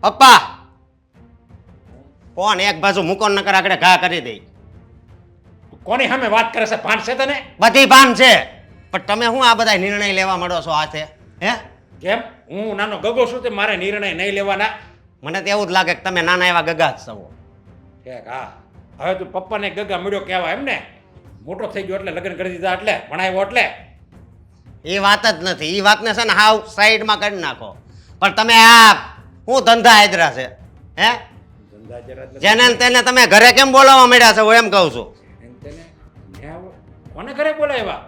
પપ્પા કોણ એક બાજુ મૂકો નકર આગળ ઘા કરી દે. કોની સામે વાત કરે છે? ભાન છે તને? બધી ભાન છે પણ તમે શું આ બધા નિર્ણય લેવા માંડો છો હાથે? હે કેમ હું નાનો ગગો છું તે મારે નિર્ણય નહીં લેવાના? મને તો એવું જ લાગે કે તમે નાના એવા ગગા જ છો. ઠેક હા, હવે તું પપ્પાને ગગા મળ્યો કહેવાય એમ ને? મોટો થઈ ગયો એટલે લગ્ન કરી દીધા એટલે ભણાવ્યો એટલે? એ વાત જ નથી. એ વાતને છે ને હાવ સાઈડમાં કરી નાખો. પણ તમે આ શું ધંધા આદરા છે? હે ધંધા જરા જ નથી. જેને ને તેને તમે ઘરે કેમ બોલાવવા માંડ્યા છો હું એમ કહું છું. એમ તેને ન્યા કોને ઘરે બોલાવ્યા?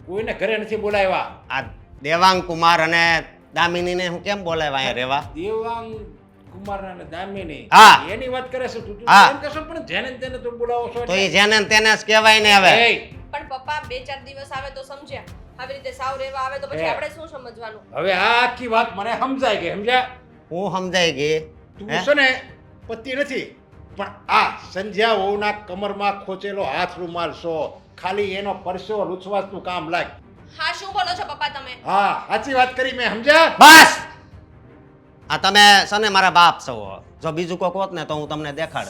કોઈને ઘરે નથી બોલાવ્યા. આ દેવાંગ કુમાર અને દામિનીને હું કેમ બોલાવ્યા અહીંયા રહેવા? દેવાંગ કુમાર અને દામિની હા. એની વાત કરે છે તું? હા. એમ કહેશો પણ જેને ને તેને તું બોલાવો છો તો એ એટલે? જેને ને તેને જ કહેવાય ને હવે. એય, પણ પપ્પા 2-4 દિવસ આવે તો સમજ્યા, આવી રીતે સાવ રહેવા આવે તો પછી હે. આપણે શું સમજવાનું? હવે આ આખી વાત મને સમજાય ગઈ. સમજ્યા? હું સમજાઈ ગઈ. તું હે? છે ને પતિ નથી પણ આ સંધ્યા વહુના કમરમાં ખોચેલો હાથ રૂમાલ છો. ખાલી એનો પરસેવો લૂછવાસનું કામ લાગ. હા, શું બોલો છો પપ્પા તમે? હા, સાચી વાત કરી મેં. સમજ્યા? બસ આ તમે છે ને મારા બાપ છો. જો બીજું કોક હોત ને તો હું તમને દેખાડ.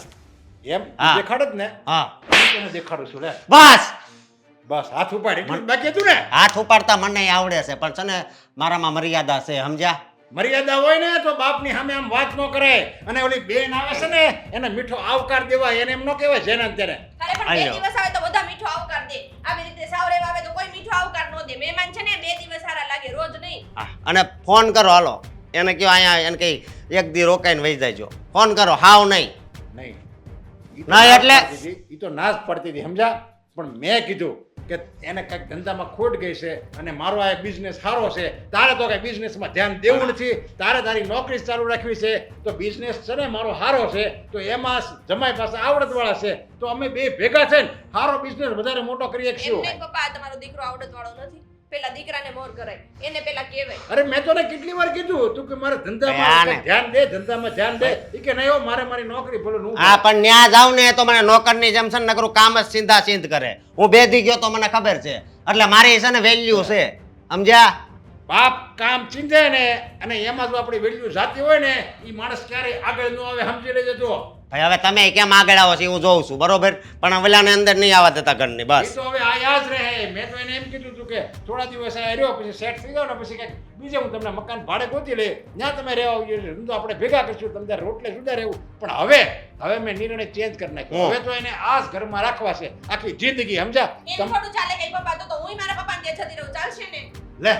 એમ હા. દેખાડ જ ને? હા હું તને દેખાડું છું લે. બસ બસ હાથ ઉપાડ એટલું જ બાકી હતું ને? હાથ ઉપાડતા મને આવડે છે પણ છે ને મારામાં મર્યાદા છે. સમજ્યા? મર્યાદા હોય ને તો બાપની સામે આમ વાત ન કરે. અને ઓલી બેન આવે છે ને એને મીઠો આવકાર દેવાય, એને એમ ન કહેવાય જેને ને તેને. અરે પણ 2 આયો. દિવસ આવે તો બધા મીઠો આવકાર દે. આવી રીતે સાવ રહેવા આવે તો કોઈ મીઠો આવકાર ન દે. મહેમાન છે ને 2 દિવસ સારા લાગે, રોજ નહીં. હા, અને ફોન કરો હાલો એને કયો અહીંયા એને કઈ એક દી રોકાઈને વહી જાયજો. ફોન કરો હાવ નહીં. નહીં ઈ તો ના, ના જ એટલે- પાડતી હતી. ઈ તો ના જ પડતી હતી. સમજા? પણ મેં કીધું કે એને કંઈક ધંધામાં ખોટ ગઈ છે અને મારો આ બિઝનેસ સારો છે, તારે તો કઈ બિઝનેસમાં ધ્યાન દેવું નથી, તારે તારી નોકરી જ ચાલુ રાખવી છે. તો બિઝનેસ છે ને મારો સારો છે તો એમાં જમાઈ પાસે આવડતવાળા છે તો અમે બે ભેગા થઈને સારો બિઝનેસ વધારે મોટો કરી એમ શકીશું. નહીં પપ્પા, આ તમારો દીકરો આવડતવાળો નથી. પેલા દીકરાને મોર કરાય, એને પેલા કહેવાય. અરે મેં તને કેટલી વાર કીધું તું કે મારે યાને. ધંધામાં કંઈક ધ્યાન દે, ધંધામાં ધ્યાન દે. ઈ કે નહીં હો, મારે મારી નોકરી ભલે હું હા પણ ન્યા જાવ ને તો મને નોકરની જેમ છે ને નકરું કામ જ સીધા સીધ કરે. હું બેધી ગયો તો મને ખબર છે એટલે મારી છે ને વેલ્યુ છે. સમજ્યા? બાપ કામ ચીંધે ને અને એમાં જો આપણી વેલ્યુ જાતી હોય ને એ માણસ ક્યારેય આગળ ન આવે. સમજી લેજે તું. ભાઈ હવે તમે કેમ આગળ આવો છો હું જોઉં છું બરોબર પણ ઓલાને અંદર નહીં આવવા દેતા ઘરની. ઈ બસ તો હવે આયા જ રહે. મેં તો એને એમ કીધું હતું કે થોડા દિવસ આ રહ્યો પછી સેટ થઈ જાવ ને પછી કંઈક બીજે હું તમને મકાન ભાડે ગોતી લે, ત્યાં તમે રહેવા આવજો. ધંધો આપણે ભેગા કરશું, તમે તારે રોટલે જુદા રહેવું. પણ હવે મેં નિર્ણય ચેન્જ કરી નાખ્યો. હવે તો એને આ જ ઘરમાં રાખવા છે આખી જિંદગી. સમજા? એમ થોડું ચાલે કઈ પપ્પા, તો હું મારા પપ્પાને ત્યાં જતી રહું, ચાલશે ને? લે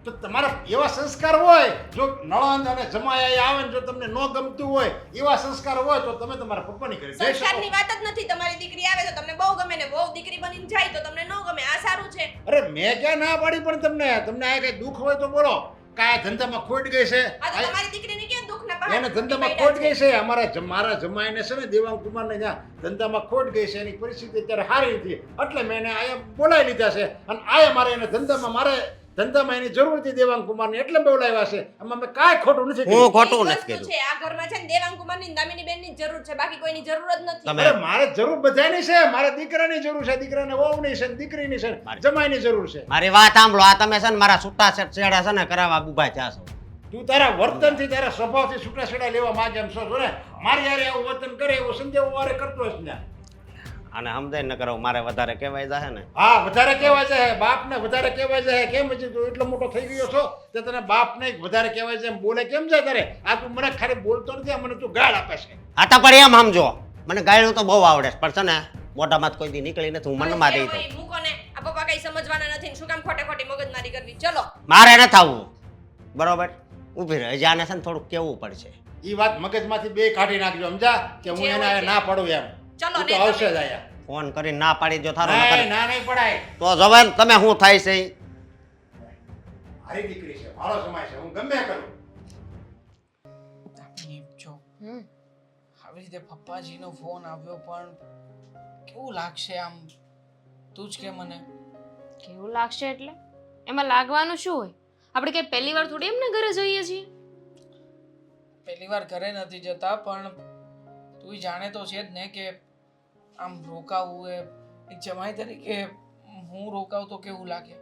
તો તમારા એવા સંસ્કાર હોય, જો નણંદ અને જમાઈ આવે ને જો તમને ન ગમતું હોય એવા સંસ્કાર હોય તો તમે તમારા પપ્પાની ઘરે જઈ શકો. સંસ્કારની વાત જ નથી. તમારી દીકરી આવે તો તમને બહુ ગમે ને બહુ દીકરી બનીને જાય તો તમને ન ગમે. આ સારું છે. અરે મેં ક્યાં ના પાડી પણ તમને આ કઈ દુઃખ હોય તો બોલો. કાંઈ ધંધામાં ખોટ ગઈ છે? આ તો તમારી દીકરીને કેમ દુઃખ ના પાડે? એને ધંધામાં ખોટ ગઈ છે. મારા જમાઈને છે ને દેવાંગ કુમારને ત્યાં ધંધામાં ખોટ ગઈ છે, એની પરિસ્થિતિ અત્યારે સારી નથી એટલે મેં એને આયા બોલાવી લીધા છે. અને આયા મારે એને ધંધામાં એની જરૂર હતી દેવાંગ કુમારની એટલે બોલાવ્યા છે. આમાં મેં કાંઈ ખોટું નથી હું કર્યું. ખોટું એક નથી વસ્તુ કીધું. છે, આ ઘરમાં છે ને દેવાંગ કુમારની ને દામિની બેનની જ જરૂર છે, બાકી કોઈની જરૂર જ નથી. તમે- અરે મારે જરૂર બધાની છે. મારે દીકરાની જરૂર છે, દીકરાને વહુની છે, દીકરીની છે, જમાઈની જરૂર છે. મારી વાત સાંભળો. આ તમે છે ને મારા છૂટા છેડા છે ને કરાવવા ઉભા થયા છો. તું તારા વર્તનથી તારા સ્વભાવથી છૂટા છેડા લેવા માંગે એમ છો ને? મારી યારે આવું વર્તન કરે એવો સંદેહ વારે કરતો જ ને. અને સમજાય ન કરો મારે વધારે કહેવાય જાય ને. હા, વધારે કહેવાય છે. બાપને વધારે કહેવાય છે. કેમ હજી તું એટલો મોટો થઈ ગયો છો તે તને બાપને વધારે કહેવાય છે એમ બોલે કેમ છે તારે? આ તું મને ખાલી બોલતો નથી, આ મને તું ગાળ આપે છે. આ તો પણ એમ સમજો મને ગાયનું તો બહુ આવડે છે પણ છે ને મોઢામાં જ કોઈ દી નીકળી નથી. હું મનમાં દઈ દઉં. ભાઈ, મૂકો ને. આ પપ્પા કઈ સમજવાના નથી ને શું કામ ખોટે ખોટી મગજમારી કરવી? ચલો. મારે ન થવું બરોબર. ઊભી રહે હજી આને છે ને થોડુંક કેવું પડશે. ઈ વાત મગજમાંથી બે કાઢી નાખજો. સમજા કે હું જે એને હોય આ તે. ના પાડું એમ. ચલો ઈ ને તો આવશે તમે. જ આયા. ફોન કરીને ના પાડી દો થારો ના નકર ના નહીં પડાય. તો જવાય તમે શું થાય છે ઈ? મારી દીકરી છે, મારો સમાય છે, હું ગમે કરું. જો આવી રીતે પપ્પાજીનો ફોન આવ્યો પણ કેવું લાગશે આમ? તું જ કે મને. કેવું લાગશે એટલે એમાં લાગવાનું શું હોય? આપણે કઈ પહેલી વાર થોડી એમને ઘરે જઈએ છીએ. પહેલી વાર ઘરે નથી જતા પણ તું જાણે તો છે જ ને કે આમ રોકાવું એ એક જમાઈ તરીકે હું રોકાવ તો કેવું લાગે?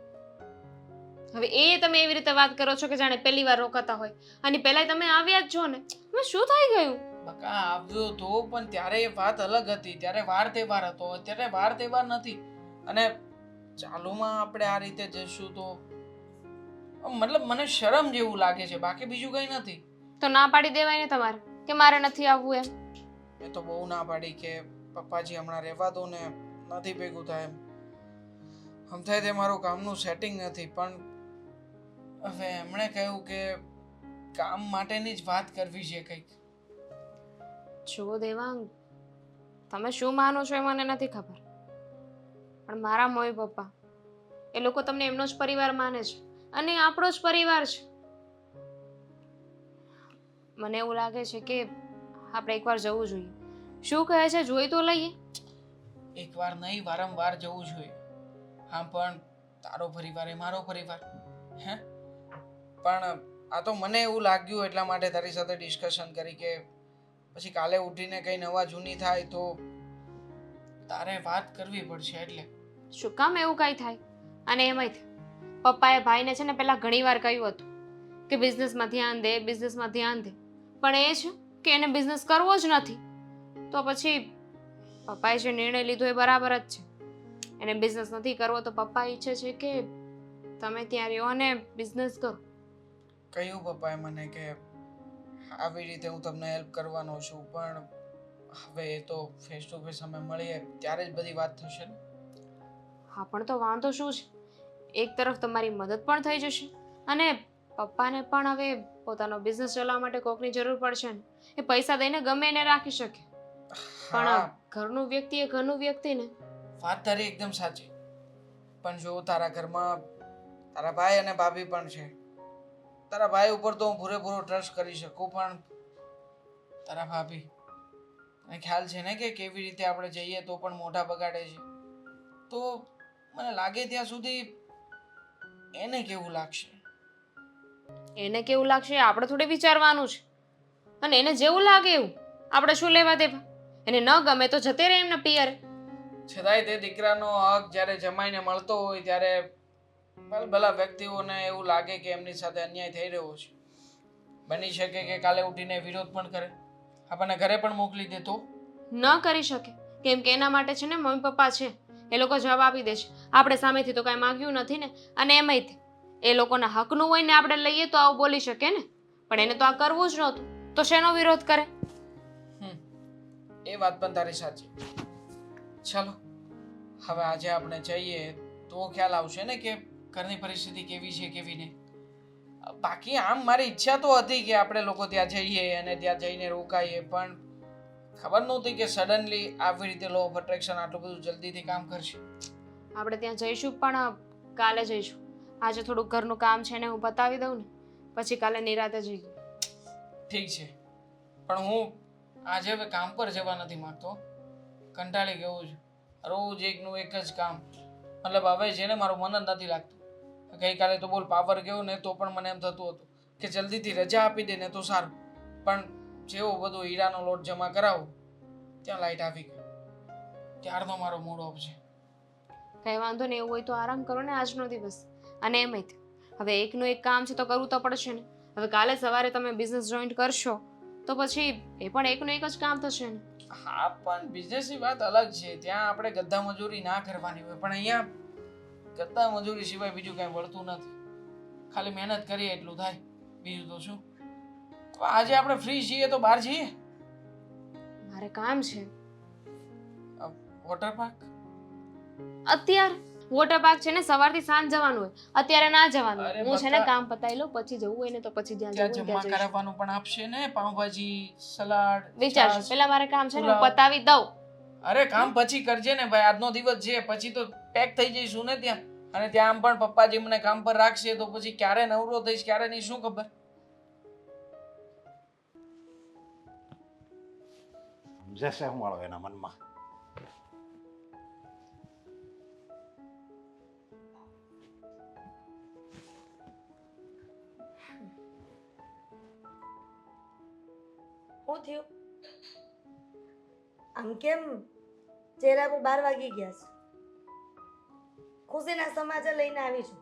હવે એ તમે એવી રીતે વાત કરો છો કે જાણે પહેલી વાર રોકાતા હોય અને પહેલા તમે આવ્યા જ છો ને. હવે શું થઈ ગયું? બકા આવ્યો તો પણ ત્યારે એ વાત અલગ હતી. ત્યારે વાર તહેવાર હતો, અત્યારે વાર તહેવાર નથી. અને ચાલુમાં આપણે આ રીતે જઈશું તો મતલબ મને શરમ જેવું લાગે છે, બાકી બીજું કંઈ નથી. તો ના પાડી દેવાય ને તમારે કે મારે નથી આવવું એમ. એ તો બહુ ના પાડી કે પપ્પાજી હમણાં રહેવા દો ને, નથી ભેગું થાય એમ. સમજાય તે મારું કામનું સેટિંગ નથી, પણ હવે એમણે કહ્યું કે કામ માટેની જ વાત કરવી છે કંઈક. જો દેવાંગ, તમે શું માનો છો એ મને નથી ખબર, પણ મારા મમ્મી પપ્પા એ લોકો તમને એમનો જ પરિવાર માને છે અને આપણો જ પરિવાર છે. મને એવું લાગે છે કે આપણે એકવાર જવું જોઈએ. શું કહે છે, જોઈ તો લઈએ. એકવાર નહીં, વારંવાર જવું જોઈએ. હા, પણ તારો પરિવાર એ મારો પરિવાર, હે? પણ આ તો મને એવું લાગ્યું એટલા માટે તારી સાથે ડિસ્કશન કરી કે પછી કાલે ઉઠીને કંઈ નવા જૂની થાય તો તારે વાત કરવી પડશે. એટલે શું કામ એવું કાંઈ થાય? અને એમાંય પપ્પાએ ભાઈને છે ને પહેલા ઘણી વાર કહ્યું હતું કે બિઝનેસમાં ધ્યાન દે, બિઝનેસમાં ધ્યાન દે, પણ એ છે કે એને બિઝનેસ કરવો જ નથી. તો પછી પપ્પાએ જે નિર્ણય લીધો એ બરાબર જ છે. એને બિઝનેસ નથી કરવો તો પપ્પા ઈચ્છે છે કે તમે ત્યાં રહ્યો અને બિઝનેસ કરો. કહ્યું પપ્પાએ મને કે આવી રીતે હું તમને હેલ્પ કરવાનો છું, પણ હવે એ તો ફેસ ટુ ફેસ અમે મળીએ ત્યારે જ બધી વાત થશે ને. હા, પણ તો વાંધો શું છે? એક તરફ તમારી મદદ પણ થઈ જશે અને પપ્પાને પણ હવે પોતાનો બિઝનેસ ચલાવવા માટે કોકની જરૂર પડશે ને. એ પૈસા દઈને ગમે એને રાખી શકે, પણ હા, ઘરનું વ્યક્તિ એ ઘરનું વ્યક્તિ ને. વાત તારી એકદમ સાચી, પણ જો તારા ઘરમાં તારા ભાઈ અને ભાભી પણ છે. તારા ભાઈ ઉપર તો હું પૂરેપૂરો ટ્રસ્ટ કરી શકું, પણ તારા ભાભી, મને ખ્યાલ છે ને કે કેવી રીતે આપણે જઈએ તો પણ મોઢા બગાડે છે. તો મને લાગે ત્યાં સુધી એને કેવું લાગશે. એને કેવું લાગશે એ આપણે થોડી વિચારવાનું છે, અને એને જેવું લાગે એવું આપણે શું લેવા દેવા. એને ન ગમે તો જતે રહે એમના પિયરે. છતાંય તે દીકરાનો હક જ્યારે જમાઈને મળતો હોય ત્યારે ભલા વ્યક્તિઓને એવું લાગે કે એમની સાથે અન્યાય થઈ રહ્યો છે. બની શકે કે કાલે ઉઠીને વિરોધ પણ કરે, આપણને ઘરે પણ મોકલી દે તો. ન કરી શકે, કેમ કે એના માટે છે ને મમ્મી પપ્પા છે. એ લોકો જવાબ આપી દેશે. આપણે સામેથી તો કાંઈ માંગ્યું નથી ને. અને એમાંય એ લોકોના હકનું હોય ને આપણે લઈએ તો આવું બોલી શકે ને, પણ એને તો આ કરવું જ નહોતું, તો શેનો વિરોધ કરે? એ વાત પણ તારી સાચી. ચાલો, હવે આજે આપણે જઈએ તો ખ્યાલ આવશે ને કે ઘરની પરિસ્થિતિ કેવી છે કેવી નહીં. બાકી આમ મારી ઈચ્છા તો હતી કે આપણે લોકો ત્યાં જઈએ અને ત્યાં જઈને રોકાઈએ, પણ ખબર નહોતી કે સડનલી આવી રીતે લો ઓફ અટ્રેક્શન આટલું બધું જલ્દીથી કામ કરશે. આપણે ત્યાં જઈશું, પણ કાલે જઈશું. આજે થોડુંક ઘરનું કામ છે ને હું બતાવી દઉં ને, પછી કાલે નિરાતે જઈએ. ઠીક છે, પણ હું આજે હવે કામ પર જવા નથી માંગતો. કંટાળી ગયો છું. રોજ એકનું એક જ કામ, મતલબ હવે છે ને મારું મન જ નથી લાગતું. ગઈકાલે તો બોલ પાવર ગયો ને તો પણ મને એમ થતું હતું કે જલ્દીથી રજા આપી દે ને તો સારું, પણ જેવો બધો હીરાનો લોટ જમા કરાવો ત્યાં લાઈટ આવી ગઈ. ત્યારનો મારો મૂડ ઓફ છે. કઈ વાંધો નહીં, એવું હોય તો આરામ કરો ને આજનો દિવસ. અને એમાંય હવે એકનું એક કામ છે તો કરવું તો પડશે ને. હવે કાલે સવારે તમે બિઝનેસ જોઈન્ટ કરશો તો પછી એ પણ એકનું એક જ કામ થશે ને. હા, પણ બિઝનેસની વાત અલગ છે. ત્યાં આપણે ગધા મજૂરી ના કરવાની હોય, પણ અહીંયા ગધા મજૂરી સિવાય બીજું કાંઈ વળતું નથી. ખાલી મહેનત કરીએ એટલું થાય, બીજું તો શું. તો આજે આપણે ફ્રી છીએ તો બહાર જઈએ. મારે કામ છે વોટર પાર્ક. અત્યારે. વોટર પાર્ક છે ને સવારથી સાંજ જવાનું હોય, અત્યારે ના જવાનું. અરે હું છે ને બકા, કામ પતાવી લઉં પછી જવું હોય ને તો પછી જ્યાં ત્યાં જવું હોય જમવા ત્યાં જઈશું. કરાવવાનું પણ આપશે ને, પાઉંભાજી, સલાડ, વિચારજો, છાશ. પેલા મારે કામ છે ને હું પુલાવ. પતાવી દઉં. અરે કામ પછી કરજે ને ભાઈ, આજનો દિવસ છે, પછી તો પેક થઈ જઈશું ને ત્યાં. અને ત્યાં આમ પણ પપ્પાજી મને કામ પર રાખશે તો પછી ક્યારે નવરો થઈશ ક્યારે નહીં શું ખબર. જશે હું વાળો એના મનમાં. શું થયું? આમ કેમ ચહેરા પર 12 વાગી ગયા છે? ખુશીના સમાચાર લઈને આવી છું.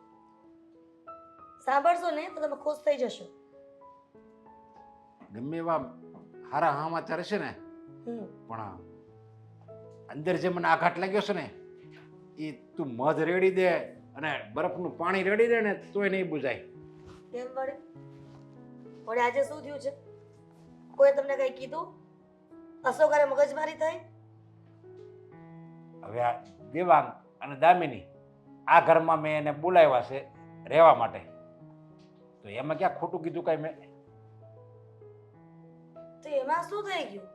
સાંભળશો ને તો તમે ખુશ થઈ જશો. ગમે એવા સારા સમાચાર હશે ને હમ. પણ અંદર જે મને આઘાત લાગ્યો છે ને એ તું મધ રેડી દે અને બરફનું પાણી રેડી દે ને તોય નહીં બુજાય. કેમ વળે? વળે આજે શું થયું છે? કોઈ તમને કઈ કીધું? અશોકારે મગજમારી થઈ? હવે આ દેવાંગ અને દામિની આ ઘરમાં મેં એને બોલાવ્યા છે રહેવા માટે, તો એમાં ક્યાં ખોટું કીધું કાંઈ મેં? તો એમાં શું થઈ ગયું?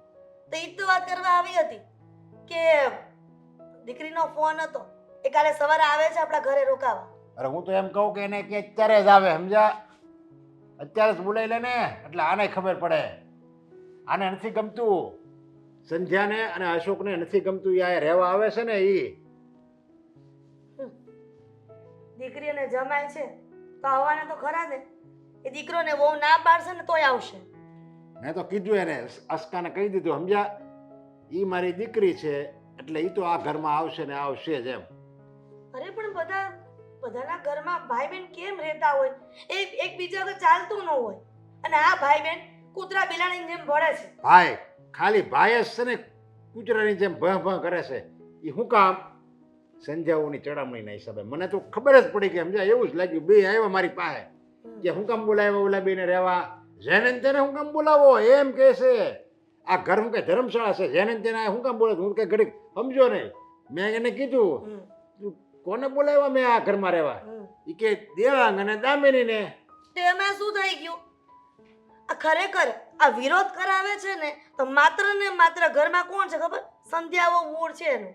તો ઈ જ તો વાત કરવા આવી હતી કે દીકરીનો ફોન હતો એ કાલે સવારે આવે છે આપણા ઘરે રોકાવા. અરે હું તો એમ કહું કે એને કે અત્યારે જ આવે, સમજા? અત્યારે જ બોલાવી લે ને, એટલે આને ખબર પડે. આને નથી ગમતું, સંધ્યાને અને અશોકને નથી ગમતું એ આ રહેવા આવે છે ને એ. દીકરી અને જમાય છે તો આવવાના તો ખરા ને. એ દીકરોને બહુ ના પાડશે ને તોય આવશે. મેં તો કીધું એને, અસ્કાને કહી દીધું, સમજ્યા? એ મારી દીકરી છે એટલે એ તો આ ઘરમાં આવશે ને આવશે જ એમ. અરે પણ બધાના ઘરમાં ભાઈ બહેન કેમ રહેતા હોય? એકબીજા વગર ચાલતું ન હોય, અને આ ભાઈ બહેન કૂતરા બિલાડીની જેમ ભળે છે. ભાઈ ખાલી ભાઈ જ છે ને કૂતરાની જેમ ભં ભં કરે છે. એ શું કામ? સંધ્યાઓની ચડામણીના હિસાબે. મને તો ખબર જ પડી કે સમજ્યા, એવું જ લાગ્યું. બે આવ્યા મારી પાસે કે શું કામ બોલાવ્યા ઓલા બેને રહેવા? જેને તેને શું કામ બોલાવો એમ કહે છે. આ ઘર હું કઈ ધર્મશાળા છે? જેને તેને શું કામ બોલે? હું કઈ ઘડીક સમજો નહીં. મેં એને કીધું તું કોને બોલાવ્યા મેં આ ઘરમાં રહેવા? એ કે દેવાંગ અને દામિનીને. તો એમાં શું થઈ ગયું? આ ખરેખર આ વિરોધ કરાવે છે ને તો માત્ર ને માત્ર ઘરમાં કોણ છે ખબર? સંધ્યાઓ મૂળ છે એનું.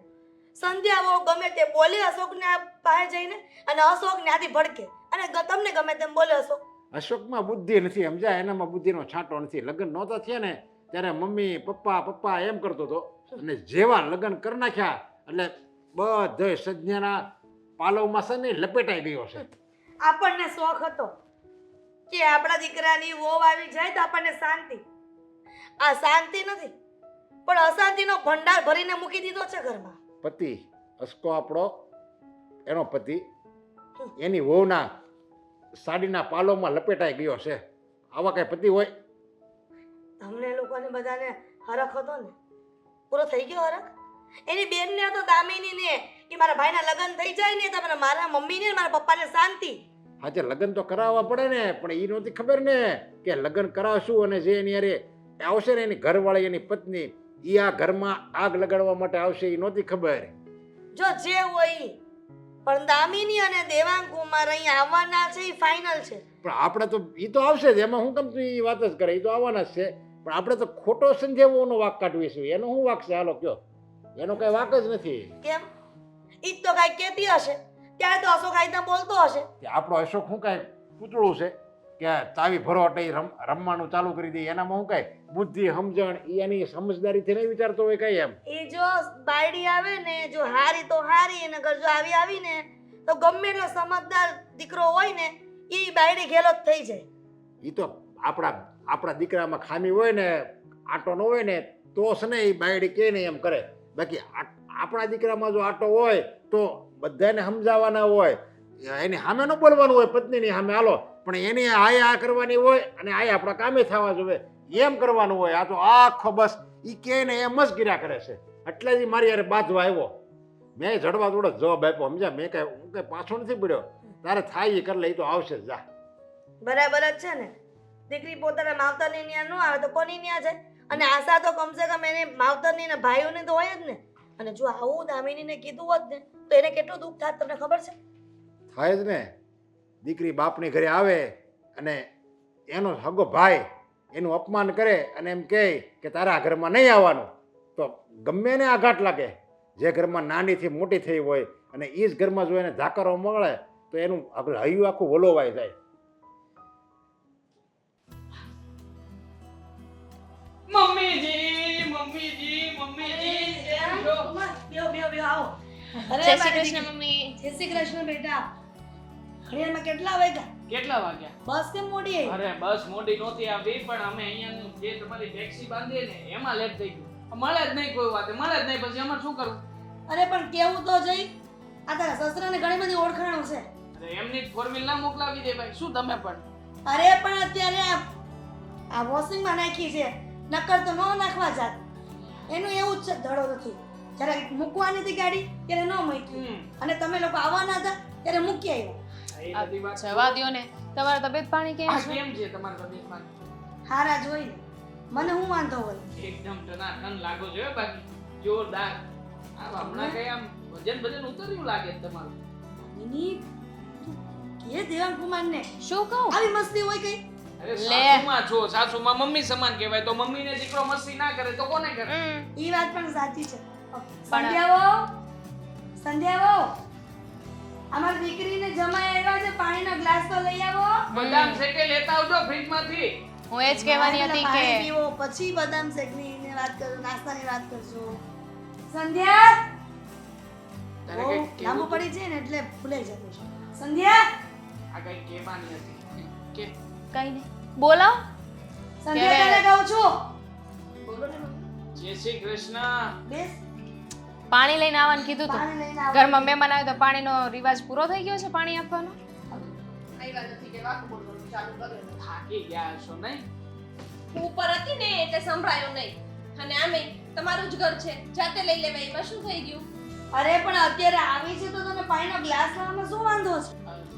સંધ્યાઓ ગમે તે બોલે અશોકને પાસે જઈને, અને અશોકને આથી ભડકે, અને તમને ગમે તેમ બોલે અશોક. અશોકમાં બુદ્ધિ નથી, સમજ્યા? એનામાં બુદ્ધિનો છાંટો નથી. લગ્ન નહોતા થયા ને ત્યારે મમ્મી પપ્પા એમ કરતો હતો, અને જેવા લગ્ન કરી નાખ્યા એટલે બધો સંજ્ઞાના પાલવમાં છે ને લપેટાઈ ગયો છે. આપણને શોખ હતો કે આપણા દીકરાની વહુ આવી જાય તો આપણને શાંતિ. આ શાંતિ નથી, પણ અશાંતિનો ભંડાર ભરીને મૂકી દીધો છે ઘરમાં. પતિ અસ્કો આપણો, એનો પતિ એની વહુના સાડીના પાલોમાં લપેટાઈ ગયો છે. આવા કઈ પતિ હોય? અમને લોકોને બધાને હરખ હતો ને, પૂરો થઈ ગયો હરખ. એની બેનને હતો દામિનીને કે મારા ભાઈના લગ્ન થઈ જાય ને તો મારા મમ્મીને ને મારા પપ્પાને શાંતિ. આજે લગ્ન તો કરાવવા પડે ને, પણ એ નહોતી ખબર ને કે લગ્ન કરાવશું અને જે એની અરે આવશે ને એની ઘરવાળી એની પત્ની એ આ ઘરમાં આગ લગાડવા માટે આવશે એ નહોતી ખબર. જો જે હોય ઈ. પણ દામિની અને દેવાંગ કુમાર અહીંયા આવવાના છે એ ફાઇનલ છે. પણ આપણે તો એ તો આવશે જ, એમાં હું કેમ તું એ વાત જ કરે? એ તો આવવાના જ છે, પણ આપણે તો ખોટો સંજેવોનો વાક કાઢવીશું. એનો શું વાક છે? હાલો કયો. એનો કઈ વાક જ નથી. કેમ? ઈ જ તો કાંઈ કહેતી હશે ત્યારે તો અશોક આઈતા બોલતો હશે. કે આપણો અશોક શું કાંઈ પૂતળું છે કે ચાવી ભરો એટલે રમવાનું ચાલુ કરી દે? એનામાં હું કાંઈ બુદ્ધિ સમજણ એની સમજદારીથી નહીં વિચારતો હોય કઈ એમ? એ જો બાયડી આવે ને, જો હારી તો હારી, અને અગર જો આવી ને તો ગમે એટલો સમજદાર દીકરો હોય ને એ બાયડી ઘેલો જ થઈ જાય. એ તો આપણા દીકરામાં ખામી હોય ને, આટો ન હોય ને તો છે ને એ બાયડી કે નહીં એમ કરે. બાકી આપણા દીકરામાં જો આટો હોય તો બધાને સમજાવવાના હોય, એની સામે ન બોલવાનું હોય, પત્નીની સામે હાલો, પણ એની આ કરવાની હોય અને આ આપણા કામે થવા જોઈએ એમ કરવાનું હોય. આ તો આખો બસ એ કે ને એમ જ કર્યા કરે છે. એટલે જ મારી યાર બાંધવા આવ્યો. મેં જડવા થોડો જવાબ આપ્યો, સમજ્યા? મેં કાંઈ હું કાંઈ પાછો નથી પડ્યો. તારે થાય એ કરી લે, એ તો આવશે જ. જા. બરાબર જ છે ને. દીકરી પોતાના માવતરની ન્યા ન આવે તો કોની ન્યા જાય? અને આશા તો કમસે કમ એને માવતરની ને ભાઈઓને તો હોય જ ને. અને જો આવું દામિનીને કીધું હોત ને તો એને કેટલું દુઃખ થાત તમને ખબર છે? થાય જ ને. દીકરી બાપની ઘરે આવે અને એનો હગો ભાઈ એનું અપમાન કરે અને એમ કહે કે તારા ઘરમાં નહીં આવવાનું, તો ગમે એને આઘાત લાગે. જે ઘરમાં નાનીથી મોટી થઈ હોય અને એ જ ઘરમાં જો એને ધાકરો મળે તો એનું હૈયું આખું વલોવાઈ જાય. મમ્મીજી મમ્મીજી મમ્મીજી કેમ છો? બેહો આવો. અરે જય શ્રી મારી કૃષ્ણ દીકરી. મમ્મી. જય શ્રી કૃષ્ણ બેટા. ઘડિયાળમાં કેટલા વાગ્યા? કેટલા વાગ્યા? બસ કેમ મોડી આવી? અરે બસ મોડી નહોતી આવી, પણ અમે અહીંયાનું જે તમારી ટેક્સી બાંધીએ ને એમાં લેટ થઈ ગયું. મળે જ નહીં કોઈ વાતે, મળે જ નહીં. પછી અમારે શું કરવું? અરે પણ કેવું તો જઈ. આ તારા સસરાને ઘણી બધી ઓળખાણો છે. એમની ફોર વ્હીલ ના મોકલાવી દે ભાઈ, શું તમે પણ? અરે પણ અત્યારે આ વોશિંગમાં નાખી છે, નકર તો ન નાખવા જાત. એનું એવું જ છે, ધડો નથી. જ્યારે મૂકવાની હતી ગાડી ત્યારે ન મૂકી, અને તમે લોકો આવવાના હતા ત્યારે મૂકી આવ્યા. એ બધી વાત જવા દ્યો ને. તમારા તબિયત પાણી કેમ આ છે? કેમ છે તમારા તબિયતમાં? હારા જોઈને મને હું વાંધો હોય. એકદમ ટનાટન લાગો છો હે બાકી, જોરદાર. આ હમણાં કઈ આમ વજન ઉતર્યું લાગે છે તમારું. મિની કે દેવાંગ કુમારને શું કહું? આવી મસ્તી હોય કઈ? અરે લે. સાસુમાં છો, સાસુમાં મમ્મી સમાન કહેવાય, તો મમ્મીને દીકરો મસ્તી ના કરે તો કોને કરે? ઈ વાત પણ સાચી છે. સંધ્યાવો અમારી દીકરીને જમાઈ આવ્યા છે, પાણીનો ગ્લાસ તો લઈ આવો. બદામ શેકે લેતા આવજો ફ્રીજમાંથી. હું એ જ કહેવાની હતી પાણી કે પીવો, પછી બદામ શેકની ને વાત કરજો, નાસ્તાની વાત કરજો. સંધ્યા તારે બહુ કંઈક લાંબુ કહેવું પડી છે ને એટલે ભૂલાઈ જતું છે. સંધ્યા આ કઈ કહેવાની હતી કે કઈ નહીં. બોલાવ. સંધ્યા તને કહું છું. બોલો ને મમ્મી. જય શ્રી કૃષ્ણ. બેસ, પાણી લઈને આવવાનું કીધું તું. પાણી લઈને આવો. ઘરમાં મહેમાન આવે તો પાણીનો રિવાજ પૂરો થઈ ગયો છે પાણી આપવાનો? આવ્યા નથી કે વાંકું બોલવાનું ચાલુ કર્યું. થાકી ગયા છો નહીં? ઉપર હતી ને એટલે સંભળાયું નહીં. અને આમે તમારું જ ઘર છે, જાતે લઈ લેવાય, એમાં શું થઈ ગયું? અરે પણ અત્યારે આવી છે તો તને પાણીનો ગ્લાસ લાવવામાં શું વાંધો છે?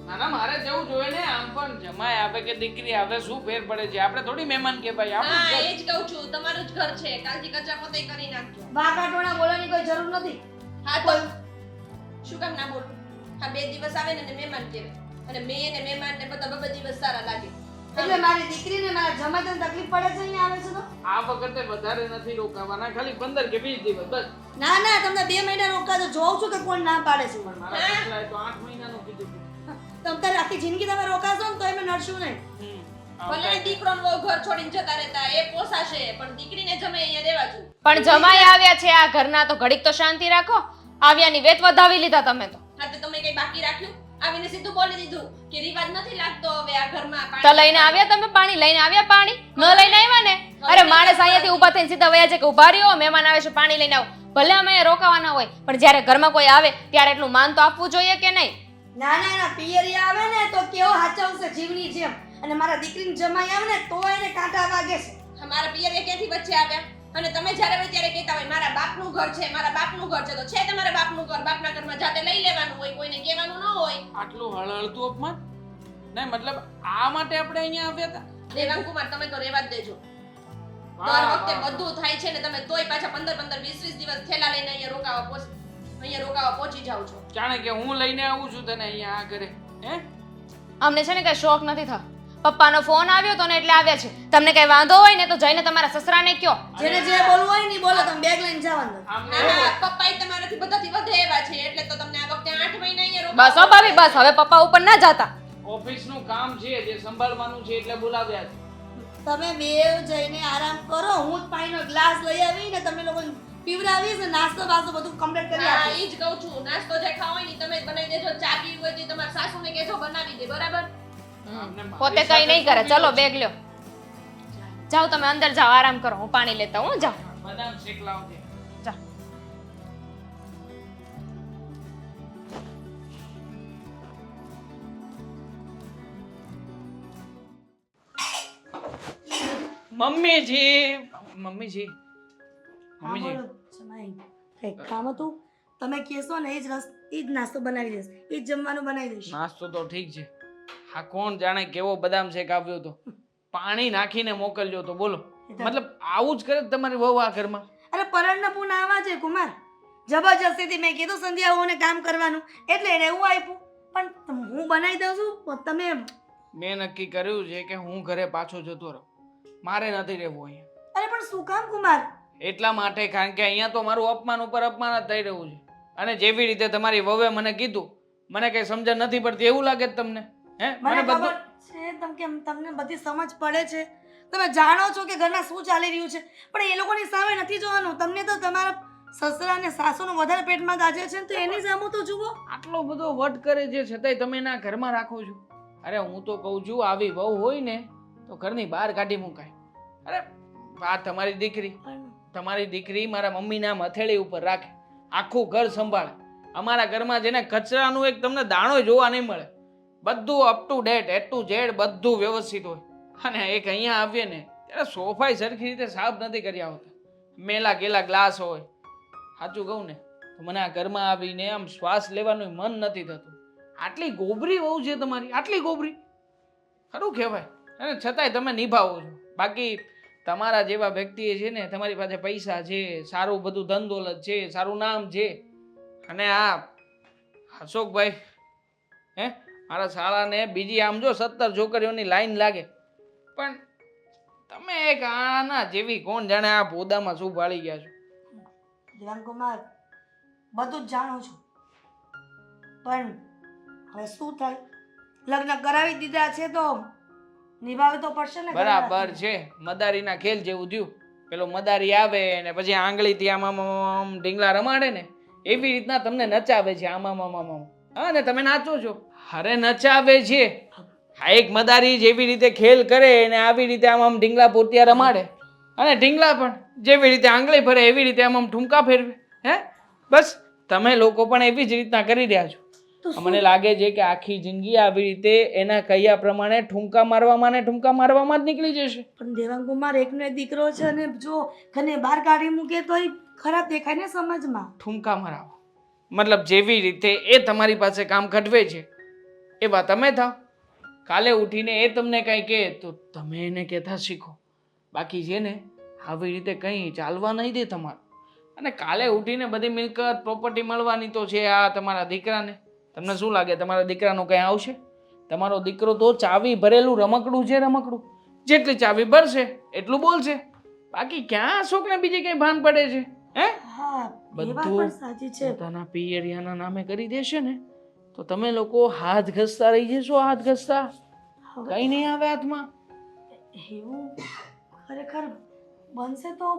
ના ના, મારે જવું જોઈએ ને. આમ પણ જમાઈ આવે કે દીકરી આવે શું ફેર પડે છે? આપણે થોડી મહેમાન કે ભાઈ, હા, આપણું એ જ કહું છું, તમારું જ ઘર છે, કાલથી કચરા પોતે કરી નાખજો. વાકાટોણા બોલવાની કોઈ જરૂર નથી. હા તો શું કામ ના બોલું? હા, 2 દિવસ આવે ને એને મહેમાન કહેવાય, અને મેં એને મહેમાન ને બધા 2 દિવસ સારા લાગે. એટલે મારી દીકરીને મારા જમાઈને તકલીફ પડે છે અહીંયા આવે છે તો? આ વખતે વધારે નથી રોકાવાના, ખાલી 15 કે 20 દિવસ બસ. ના ના, તમને 2 મહિના રોકાજો. જોઉં છું કે કોણ ના પાડે છે મને. મારા સસરાએ તો 8 મહિનાનું કીધું હતું. તમ તારે આખી જિંદગી તમે રોકાશો ને તો એમ નડશું નહીં. ભલે ને દીકરો ને વહુ ઘર છોડીને જતા રહેતા, એ પોસાશે, પણ દીકરીને જમે અહીંયા રહેવા જોઈએ. પણ જમાઈ આવ્યા છે આ ઘરના, તો ઘડીક તો શાંતિ રાખો. આવ્યાની વેત વધાવી લીધા તમે તો. હા તો તમે કઈ બાકી રાખ્યું? આવીને સીધું બોલી દીધું કે રિવાજ નથી લાગતો હવે આ ઘરમાં તો પાણી લઈને આવ્યા તમે પાણી? લઈને આવ્યા પાણી? ન લઈને આવ્યા ને? અરે માણસ અહીંયાથી ઊભા થઈને સીધા વયા છે કે ઊભા રહ્યો, મહેમાન આવે છે પાણી લઈને આવો. ભલે અમે અહીંયા રોકાવાના હોય, પણ જ્યારે ઘરમાં કોઈ આવે ત્યારે એટલું માન તો આપવું જોઈએ કે નહીં? ના ના ના, પિયરિયા આવે ને તો કેવો હાચવશે જીવની જેમ, અને મારા દીકરીને જમાઈ આવે ને તો એને કાંટા વાગે છે. મારા પિયરે ક્યાંથી વચ્ચે આવ્યા? અને તમે જ્યારે હોય ત્યારે કહેતા હોય મારા બાપનું ઘર છે, મારા બાપનું ઘર છે, તો છે તમારા બાપનું ઘર, બાપના ઘરમાં જાતે લઈ લેવાનું હોય, કોઈને કહેવાનું ન હોય. આટલું હળહળતું અપમાન નહીં, મતલબ આ માટે આપણે અહીંયા આવ્યા હતા? દેવાંગ કુમાર, તમે તો રહેવા જ દેજો. વાહ, દર વાહ, વખતે વાહ. બધું થાય છે ને તમે તોય પાછા 15 20 દિવસ થેલા લઈને અહીંયા રોકાવા પહોંચી જાવ છો. જાણે કે હું લઈને આવું છું તને અહીંયા આ ઘરે, હે? અમને છે ને કઈ શોખ નથી થતો. પપ્પાનો ફોન આવ્યો તો ને એટલે આવ્યા છે. તમને કઈ વાંધો હોય ને તો જઈને તમારા સસરાને કયો. જેને જે બોલવું હોય ને ઈ બોલો, તમે બેગ લઈને જવાનું. આમને હા, પપ્પાએ તમારાથી બધાથી વધે એવા છે, એટલે તો તમને આ વખતે 8 મહિના અહીંયા બસ હો ભાભી, બસ હવે પપ્પા ઉપર ના જાતા. ઓફિસનું કામ છે જે સંભાળવાનું છે એટલે બોલાવ્યા છે. તમે બે જઈને આરામ કરો, હું જ પાણીનો ગ્લાસ લઈ આવી ને તમે લોકો પીવડાવીશ ને નાસ્તો બાસ્તો બધું કમ્પ્લીટ કરી હા, આપીશ. ઈ જ કહું છું, નાસ્તો જે ખાવો હોય ને ઈ તમે જ બનાવી દેજો, ચા પીવી હોય તો ઈ તમારા સાસુને કહેજો બનાવી દે, બરાબર? આમને મારી પોતે કઈ સાથે નહીં કરે. શું ચલો પીવું છે? બેગ લ્યો. જાઓ તમે અંદર જાઓ, આરામ કરો. હું પાણી લેતા હું. જાઓ બદામ શેક લાવજે. જાઓ. મમ્મીજી મમ્મીજી હા, મમ્મીજી બોલો. જમાઈ, કંઈક કામ હતું? તમે કહેશો ને ઈ જ નાસ્તો બનાવી દઈશ, ઈ જ જમવાનું બનાવી દઈશ. નાસ્તો તો ઠીક છે, હા કોણ જાણે કેવો બદામ શેક આવ્યો તો, પાણી નાખીને મોકલ્યો તો. બોલો, મતલબ આવું જ કરે છે તમારી વહુ આ ઘરમાં? અરે પરણ પૂના આવા છે કુમાર, જબરજસ્તીથી મેં કીધું સંધ્યાઓને કામ કરવાનું એટલે એને એવું આપ્યું, પણ હું બનાવી દઉં છું. તમે મેં નક્કી કર્યું છે કે હું ઘરે પાછો જતો રહું, મારે નથી રહેવું અહીંયા. અરે પણ શું કામ કુમાર? એટલા માટે કારણ કે અહીંયા તો મારું અપમાન ઉપર અપમાન જ થઈ રહ્યું છે. અને જેવી રીતે તમારી વહુએ મને કીધું, મને કઈ સમજણ નથી પડતી એવું લાગે છે તમને? હે, મને ખબર છે તમને બધી સમજ પડે છે, તમે જાણો છો કે ઘરમાં શું ચાલી રહ્યું છે, પણ એ લોકોની સામે નથી જોવાનું. તમને તો તમારા સસરા અને સાસુનું વધારે પેટમાં ગાજે છે ને તો એની સામે તો જુઓ. આટલો બધો વટ કરે છે છતાંય તમે એના ઘરમાં રાખો છો. અરે હું તો કહું છું આવી વહુ હોય ને તો ઘરની બહાર કાઢી મુકાય. અરે આ તમારી દીકરી મારા મમ્મીના હથેળી ઉપર રાખે, આખું ઘર સંભાળે. અમારા ઘરમાં જેને કચરાનું એક તમને દાણો જોવા નહીં મળે, બધું up to date A to Z બધું વ્યવસ્થિત હોય. અને એક અહીંયા આવીએ ને ત્યારે સોફાઈ સરખી રીતે સાફ નથી કર્યા હોતા. મેલા ગેલા ગ્લાસ હોય. સાચું કહું ને તો મને આ ઘરમાં આવીને આમ શ્વાસ લેવાનું મન નથી થતું. આટલી ગોબરી વહુ છે તમારી, આટલી ગોબરી, ખરું કહેવાય. અને છતાંય તમે નિભાવો છો. બાકી તમારા જેવા વ્યક્તિ છે ને, તમારી પાસે પૈસા છે, સારું બધું ધન દોલત છે, સારું નામ છે, અને આ અશોકભાઈ મારા શાળાને બીજી આમ જો 17 છોકરીઓની લાઈન લાગે, પણ તમે એક આના જેવી કોણ જાણે આ પોદામાં શું ભાળી ગયા છો. દેવાંગકુમાર, બધું જ જાણું છું, પણ હવે શું થાય? લગ્ન કરાવી દીધા છે તો નિભાવવી તો પડશે ને. બરાબર છે, મદારીના ખેલ જેવું થયું. પેલો મદારી આવે ને પછી આંગળીથી આમ આમ આમ ઢીંગલા રમાડે ને, એવી રીતના તમને નચાવે છે આમ આમ આમ આમ આમ. હા, ને તમે નાચો છો. અરે નચાવે છે. હા, એક મદારી જેવી રીતે ખેલ કરે ને આવી રીતે આમ આમ ઢીંગલા પોતિયા રમાડે, અને ઢીંગલા પણ જેવી રીતે આંગળી ફરે એવી રીતે આમ આમ ઠુમકા ફેરવે. બસ તમે લોકો પણ એવી જ રીતના કરી રહ્યા છો. મને લાગે છે કે આખી જિંદગી આવી રીતે એના કહ્યા પ્રમાણે ઠુમકા મારવામાં ને ઠુમકા મારવામાં જ નીકળી જશે. પણ દેવાંગકુમાર એકનો એક દીકરો છે અને જો ઘને બહાર કાઢી મૂકે તો એ ખરાબ દેખાય ને સમાજમાં. ઠુમકા મરાવો મતલબ જેવી રીતે એ તમારી પાસે કામ ખટવે છે એવા તમે થાવ. કાલે ઉઠીને એ તમને કંઈ કહે તો તમે એને કહેતા શીખો. બાકી છે ને આવી રીતે કંઈ ચાલવા નહીં દે તમારું. અને કાલે ઉઠીને બધી મિલકત પ્રોપર્ટી મળવાની તો છે આ તમારા દીકરાને. તમને શું લાગે તમારા દીકરાનું કંઈ આવશે? તમારો દીકરો તો ચાવી ભરેલું રમકડું છે, રમકડું. જેટલી ચાવી ભરશે એટલું બોલશે. બાકી ક્યાં અશોકને બીજી કંઈ ભાન પડે છે? હા, એ વાત પણ સાચી છે. પોતાના પિયરિયાના નામે કરી દેશે ને તો તમે લોકો હાથ ઘસતા રહી જશો. હાથ ઘસતા કઈ નહીં આવે હાથમાં. એવું ખરેખર બનશે તો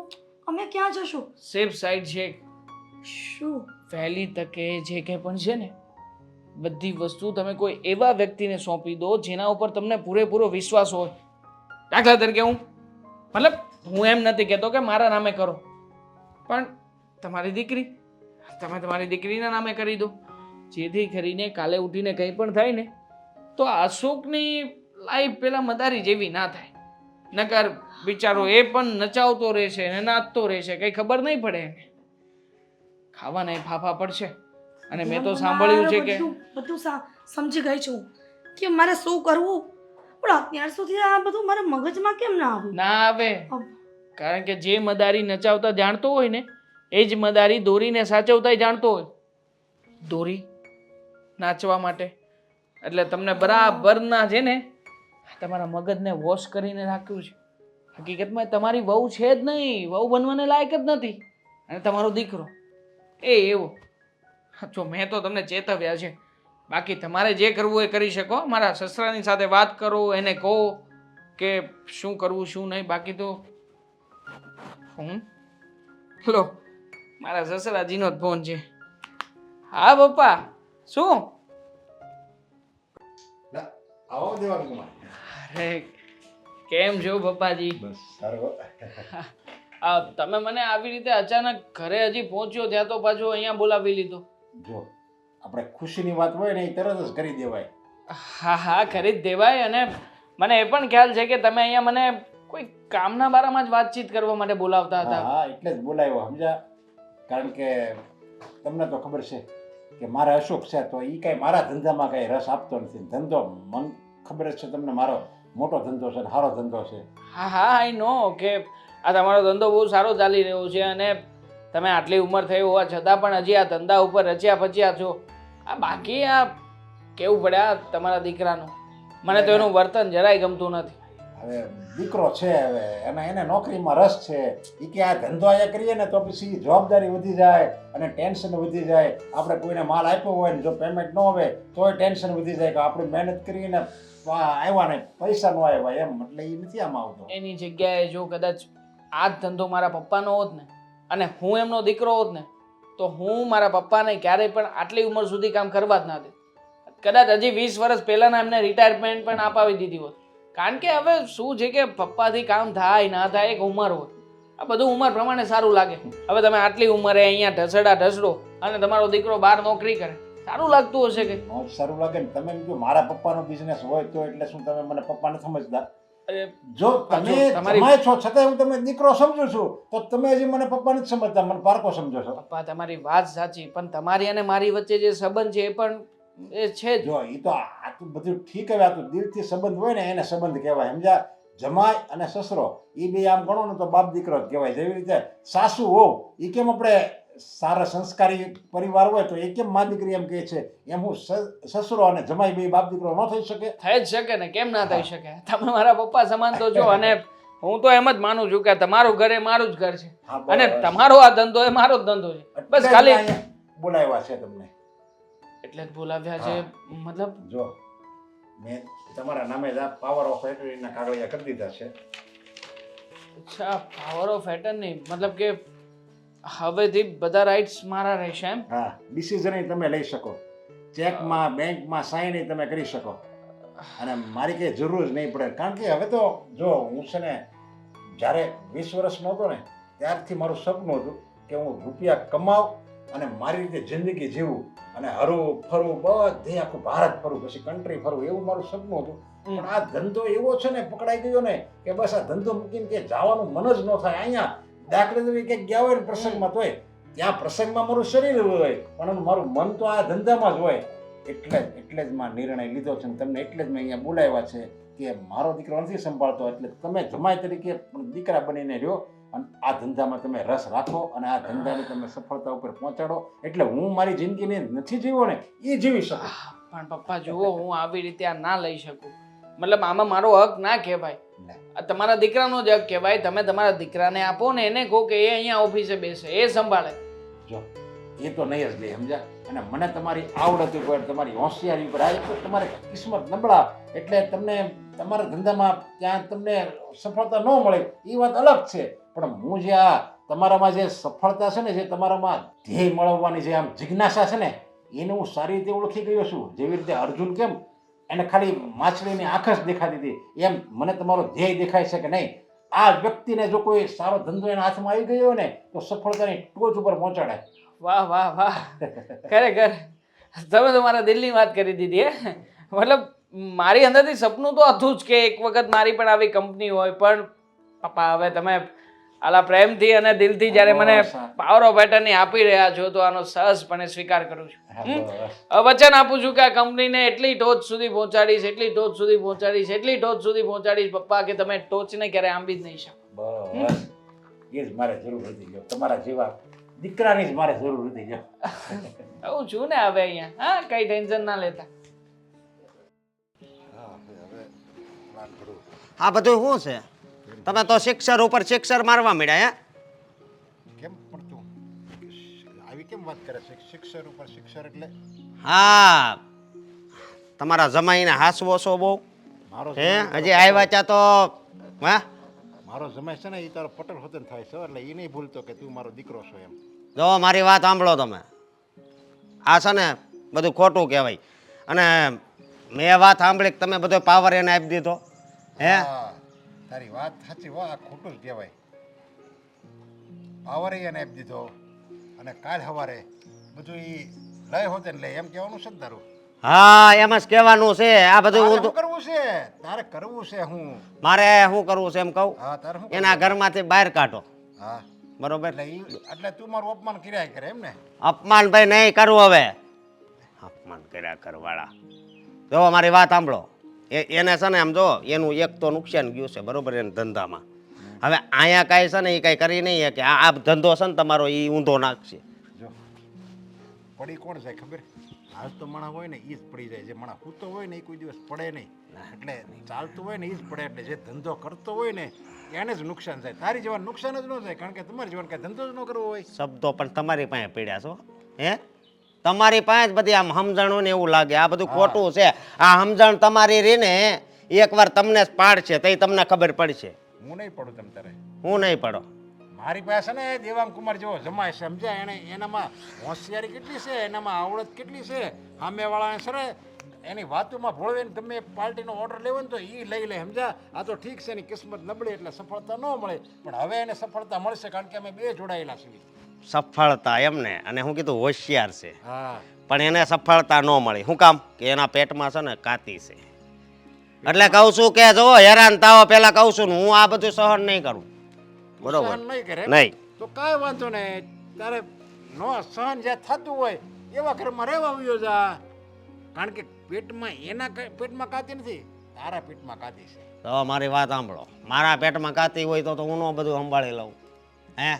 અમે ક્યાં જશું? સેફ સાઈડ છે. શું? વહેલી તકે જે કંઈ પણ છે ને બધી વસ્તુ તમે કોઈ એવા વ્યક્તિને સોંપી દો જેના ઉપર તમને પૂરેપૂરો વિશ્વાસ હોય. દાખલા તરીકે મતલબ હું એમ નથી કહેતો કે મારા નામે કરો, પણ તમારી દીકરી, તમે તમારી દીકરીના નામે કરી દો, જેથી કરીને કાલે ઉઠીને કંઈ પણ થાય ને તો અશોકની લાઈફ પેલા મદારી જેવી ના થાય. નકર બિચારો એ પણ નચાવતો રહેશે ને નાચતો રહેશે, કંઈ ખબર નહીં પડે એને. ખાવાના ફાફા પડશે. અને મેં તો સાંભળ્યું છે કે બધું સમજી ગઈ છું કે મારે શું કરવું, પણ અત્યાર સુધી આ બધું મારા મગજમાં કેમ ના આવ્યું? ના આવે, કારણ કે જે મદારી નચાવતા જાણતો હોય ને એ જ મદારી દોરીને સાચવતા જાણતો હોય. દોરી નાચવા માટે એટલે તમને બરાબરના છે ને તમારા મગજને વોશ કરીને રાખ્યું છે. હકીકતમાં તમારી વહુ છે જ નહીં, વહુ બનવાને લાયક જ નથી. અને તમારો દીકરો એ એવો. જો મેં તો તમને ચેતવ્યા છે. બાકી તમારે જે કરવું એ કરી શકો. મારા સસરાની સાથે વાત કરો, એને કહો કે શું કરવું શું નહીં. બાકી તો લો મારા સસરાજીનો જ ફોન છે. હા પપ્પા, શું? આવો દેવાંગકુમાર. અરે કેમ છો પપ્પાજી? બસ સારું. તમે મને આવી રીતે અચાનક ઘરે હજી પહોંચ્યો ત્યાં તો પાછો અહીંયા બોલાવી લીધો. જો આપણે ખુશીની વાત હોય ને એ તરત જ કરી દેવાય. હા હા, કરી જ દેવાય. અને મને એ પણ ખ્યાલ છે કે તમે અહીંયા મને કોઈ કામના બારામાં જ વાતચીત કરવા માટે બોલાવતા હતા. હા, એટલે જ બોલાવ્યો, સમજ્યા? કારણ કે તમને તો ખબર છે કે મારા અશોક છે તો એ કાંઈ મારા ધંધામાં કાંઈ રસ આપતો નથી. ધંધો મન ખબર જ છે તમને, મારો મોટો ધંધો છે, સારો ધંધો છે. હા હા, આઈ નો કે આ તમારો ધંધો બહુ સારો ચાલી રહ્યો છે અને તમે આટલી ઉંમર થઈ હોવા છતાં પણ હજી આ ધંધા ઉપર રચ્યા પચ્યા છો. આ બાકી આ કેવું પડ્યા તમારા દીકરાનું, મને તો એનું વર્તન જરાય ગમતું નથી. હવે દીકરો છે, હવે એને નોકરીમાં રસ છે. એ કે આ ધંધો અહીંયા કરીએ ને તો પછી જવાબદારી વધી જાય અને ટેન્શન વધી જાય. આપણે કોઈને માલ આપ્યો હોય ને જો પેમેન્ટ ન આવે તોય ટેન્શન વધી જાય કે આપણે મહેનત કરીને આવ્યા ને પૈસા ન આવ્યા એમ. એટલે એ નથી આમાં આવતો. એની જગ્યાએ જો કદાચ આ જ ધંધો મારા પપ્પાનો હોત ને અને હું એમનો દીકરો હોત ને તો હું મારા પપ્પાને ક્યારેય પણ આટલી ઉંમર સુધી કામ કરવા જ ના દે. કદાચ હજી 20 વર્ષ પહેલાંના એમને રિટાયરમેન્ટ પણ અપાવી દીધી હોત. કારણ કે હવે શું છે કે પપ્પાથી કામ થાય ના થાય એક ઉંમર હોય. આ બધું ઉંમર પ્રમાણે સારું લાગે. હવે તમે આટલી ઉંમરે અહીંયા ઢસડા ઢસડો અને તમારો દીકરો બહાર નોકરી કરે સારું લાગતું હશે કે નો જ સારું લાગે ને. તમે એમ કહો મારા પપ્પાનો બિઝનેસ હોય તો એટલે શું તમે મને પપ્પા નથી સમજતા? અરે જો તમે જો તમારી- જમાઈ છો છતાંય હું તમને દીકરો સમજુ છું, તો તમે હજી મને પપ્પા નથી સમજતા, મને પારકો સમજો છો. પપ્પા તમારી વાત સાચી, પણ તમારી અને મારી વચ્ચે જે સંબંધ છે એ પણ એ છે જ. જો એ તો આ તો બધું ઠીક હવે, આ તો દિલથી સંબંધ હોય ને એને સંબંધ કહેવાય, સમજ્યા? જમાઈ અને સસરો એ બે આમ ગણો ને તો બાપ દીકરો જ કહેવાય. જેવી રીતે સાસુ હોવ એ કેમ આપણે સારા સંસ્કારી પરિવાર હોય તો એ કેમ મા દીકરી એમ કહે છે, એમ હું સસરો અને જમાઈ બે બાપ દીકરો ન થઈ શકે? થઈ જ શકે ને, કેમ ના થઈ શકે? તમે મારા પપ્પા સમાન તો છો, અને હું તો એમ જ માનું છું કે તમારું ઘર એ મારું જ ઘર છે, હા, બસ. અને તમારો આ ધંધો એ મારો જ ધંધો છે. એટલે બસ જ ખાલી અહીંયા બોલાવ્યા છે તમને. એટલે જ બોલાવ્યા છે. મતલબ જો મેં તમારા નામે જ આ પાવર ઓફ એટર્નીના કાગળિયા કરી દીધા છે. અચ્છા, પાવર ઓફ એટર્ની, મતલબ કે હવેથી બધા રાઇટ્સ મારા રહેશે એમ? હા, ડિસિઝન તમે લઈ શકો, ચેકમાં બેંકમાં સાઈન તમે કરી શકો, અને મારી કઈ જરૂર જ નહીં પડે. કારણ કે હવે તો જો હું છે ને જ્યારે 20 વર્ષનો હતો ને ત્યારથી મારું સપનું હતું કે હું રૂપિયા કમાવ અને મારી રીતે જિંદગી જીવું અને હરવું ફરવું બધે આખું ભારત ફરવું, પછી કન્ટ્રી ફરવું, એવું મારું સપનું હતું. પણ આ ધંધો એવો છે ને પકડાઈ ગયો ને કે બસ આ ધંધો મૂકીને કે જવાનું મન જ ન થાય. અહીંયા દાખલા તરીકે ક્યાંક ગયા હોય ને પ્રસંગમાં તોય ત્યાં પ્રસંગમાં મારું શરીર હોય પણ મારું મન તો આ ધંધામાં જ હોય. એટલે જ મેં નિર્ણય લીધો છે ને તમને એટલે જ મેં અહીંયા બોલાવ્યા છે કે મારો દીકરો નથી સંભાળતો, એટલે તમે જમાઈ તરીકે દીકરા બનીને રહ્યો અને આ ધંધામાં તમે રસ રાખો અને આ ધંધાને તમે સફળતા ઉપર પહોંચાડો. એટલે હું મારી જિંદગીને નથી જીવો ને એ જીવી શકું. પણ પપ્પા જુઓ, હું આવી રીતે આ ના લઈ શકું. મતલબ આમાં મારો હક ના કહેવાય, આ તમારા દીકરાનો જ હક કહેવાય. તમે તમારા દીકરાને આપો ને એને કહો કે એ અહીંયા ઓફિસે બેસે, એ સંભાળે. જો એ તો નહીં જ લે, સમજ્યા? અને મને તમારી આવડત ઉપર તમારી હોશિયારી ઉપર આ એક તો તમારે કિસ્મત નબળા એટલે તમને તમારા ધંધામાં ત્યાં તમને સફળતા ન મળે એ વાત અલગ છે. પણ હું જે આ તમારામાં જે સફળતા છે ને, જે તમારામાં ધ્યેય મળવવાની જે આમ જિજ્ઞાસા છે ને, એને હું સારી રીતે ઓળખી ગયો છું. જેવી રીતે અર્જુન કેમ એને ખાલી માછલીની આંખ જ દેખાતી હતી, એમ મને તમારો ધ્યેય દેખાય છે કે નહીં આ વ્યક્તિને જો કોઈ સારો ધંધો એના હાથમાં આવી ગયો હોય ને તો સફળતાની ટોચ ઉપર પહોંચાડે. વાહ વાહ વાહ, ખરેખર તમે તો મારા દિલની વાત કરી દીધી હે. મતલબ મારી અંદરથી સપનું તો હતું જ કે એક વખત મારી પણ આવી કંપની હોય, પણ પપ્પા હવે તમે આલા પ્રેમથી અને દિલથી જ્યારે મને પાવર ઓફ એટર્ની આપી રહ્યા છો તો આનો સહજપણે સ્વીકાર કરું છું. વચન આપું છું કે આ કંપનીને એટલી ટોચ સુધી પહોંચાડીશ, એટલી ટોચ સુધી પહોંચાડીશ, એટલી ટોચ સુધી પહોંચાડીશ પપ્પા કે તમે ટોચને ક્યારે આંબી જ નહીં શકો. બસ એ જ મારે જરૂર હતી. ગયો તમારા જેવા દીકરાની જ મારે જરૂર હતી. ગયો હું છું ને હવે અહીંયા. હા, કઈ ટેન્શન ના લેતા. આ બધું શું છે? તમે તો શિક્ષર ઉપર શિક્ષર મારવા મળ્યા હે? કેમ પણ તું આવી કેમ વાત કરે છે? શિક્ષર ઉપર શિક્ષર એટલે હા, તમારા જમાઈને હાસવો છો બહુ મારો હે? હજી આવ્યા ત્યાં તો હા મારો જમાઈ છે ને એ તારો પટેલ હોતન થાય છે, એટલે એ નહીં ભૂલતો કે તું મારો દીકરો છો એમ. જો મારી વાત સાંભળો તમે, આ છે ને બધું ખોટું કહેવાય. અને મેં વાત સાંભળી કે તમે બધો પાવર એને આપી દીધો હે? હા, તારી વાત સાચી. વાહ, આ ખોટું જ કહેવાય. પાવર એને આપી દીધો અને કાલ સવારે બધું એ લય હોતે ને લય એમ કહેવાનું છે ને તારું? હા, એમ જ કહેવાનું છે. આ બધું તારે હું શું તો કરવું છે? તારે કરવું છે હું? મારે શું કરવું છે એમ કહું? હા, તારે શું એના ઘરમાંથી બહાર કાઢો. હા, બરોબર? એટલે તું મારું અપમાન કર્યા કરે એમ ને? અપમાન ભાઈ નહીં કરવું. હવે અપમાન કર્યા કરવાળા, જો મારી વાત સાંભળો. એને છે ને આમ જો એનું એક તો નુકસાન ગયું છે, બરોબર, એને ધંધામાં. હવે અહીંયા કાંઈ છે ને એ કાંઈ કરી નહીં કે આ ધંધો છે ને તમારો એ ઊંધો નાખશે. જો પડી કોણ જાય ખબર? હાલ તો માણા હોય ને એ જ પડી જાય. જે માણા સૂતો હોય ને એ કોઈ દિવસ પડે નહીં. એટલે ચાલતું હોય ને એ જ પડે. એટલે જે ધંધો કરતો હોય ને એને જ નુકસાન થાય. તારી જેવા નુકસાન જ ન થાય, કારણ કે તમારી જેવા કાંઈ ધંધો જ ન કરવો હોય. શબ્દો પણ તમારી પાસે પીડ્યા છો હે? તમારી પાસે જ બધી આમ સમજણું ને એવું લાગે. આ બધું ખોટું છે. આ સમજણ તમારી રીને એકવાર તમને જ પાડશે તો તમને ખબર પડશે. હું નહીં પડું તમ તારે. હું નહીં પડો. મારી પાસે ને દેવાંગ કુમાર જેવો જમાય સમજ્યા. એને એનામાં હોશિયારી કેટલી છે, એનામાં આવડત કેટલી છે. સામેવાળાને સર એની વાતોમાં ભોળવે ને તમે પાર્ટીનો ઓર્ડર લેવો ને તો એ લઈ લે, સમજ્યા? આ તો ઠીક છે, એની કિસ્મત નબળી એટલે સફળતા ન મળે, પણ હવે એને સફળતા મળશે કારણ કે અમે બે જોડાયેલા છીએ. સફળતા એમને અને હું કીધું હોશિયાર છે. હા, પણ એને સફળતા ન મળી. શું કામ? કે એના પેટમાં છે ને કાતી છે. એટલે કહું છું કે જો હેરાન થાવ પેલા કહું છું ને, હું આ બધું સહન નહીં કરું. બરોબર સહન નહીં કરે નહીં. તો કાંઈ વાંધો નહીં. તારે નો સહન જે થતું હોય એવા ઘરમાં રહેવા આવ્યો જા. કારણ કે પેટમાં એના પેટમાં કાતી નથી, તારા પેટમાં કાતી છે. તો મારી વાત સાંભળો, મારા પેટમાં કાતી હોય તો હું ન બધું સંભાળી લઉં. હે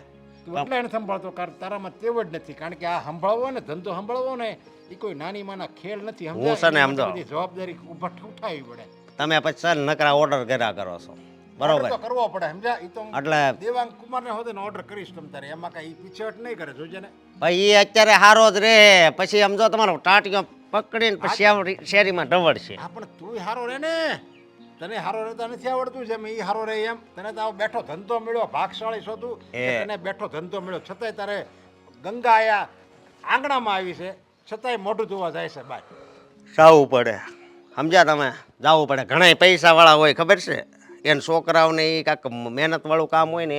તું એટલે એને સંભાળતો, કારણ તારામાં તેવ જ નથી. કારણ કે આ સંભાળવો ને, ધંધો સંભાળવો ને, એ કોઈ નાની માના ખેલ નથી. હું છે ને એની સમજો. બધી જવાબદારી ઉઠાવવી પડે. તમે પછી સર નકરા ઓર્ડર કર્યા કરો છો, બરોબર? Order તો કરવો પડે, સમજ્યા? ઈ તો હું એટલે દેવાંગ કુમારને હોતે ને ઓર્ડર કરીશ તમ તારે. એમાં કાંઈ પીછેહટ નહીં કરે, જોજે ને. ભાઈ એ અત્યારે હારો જ રે, પછી સમજો તમારો ટાટીઓ પકડીને પછી શેરીમાં ઢવળશે. હા, પણ તું હારો રે ને. તને હારો રહેતા નથી આવડતું જેમ ઈ હારો રહે એમ. તને તો આવો બેઠો ધંધો મળ્યો, ભાગશાળી છો તું, કે તને બેઠો ધંધો મળ્યો. છતાંય તારે ગંગા આયા આંગણામાં આવી છે, છતાંય મોઢું ધોવા જાય છે બાય. જાવું પડે, સમજ્યા તમે? જાવું પડે. ઘણા પૈસાવાળા હોય ખબર છે, એને છોકરાઓને એ કાંઈક મહેનતવાળું કામ હોય ને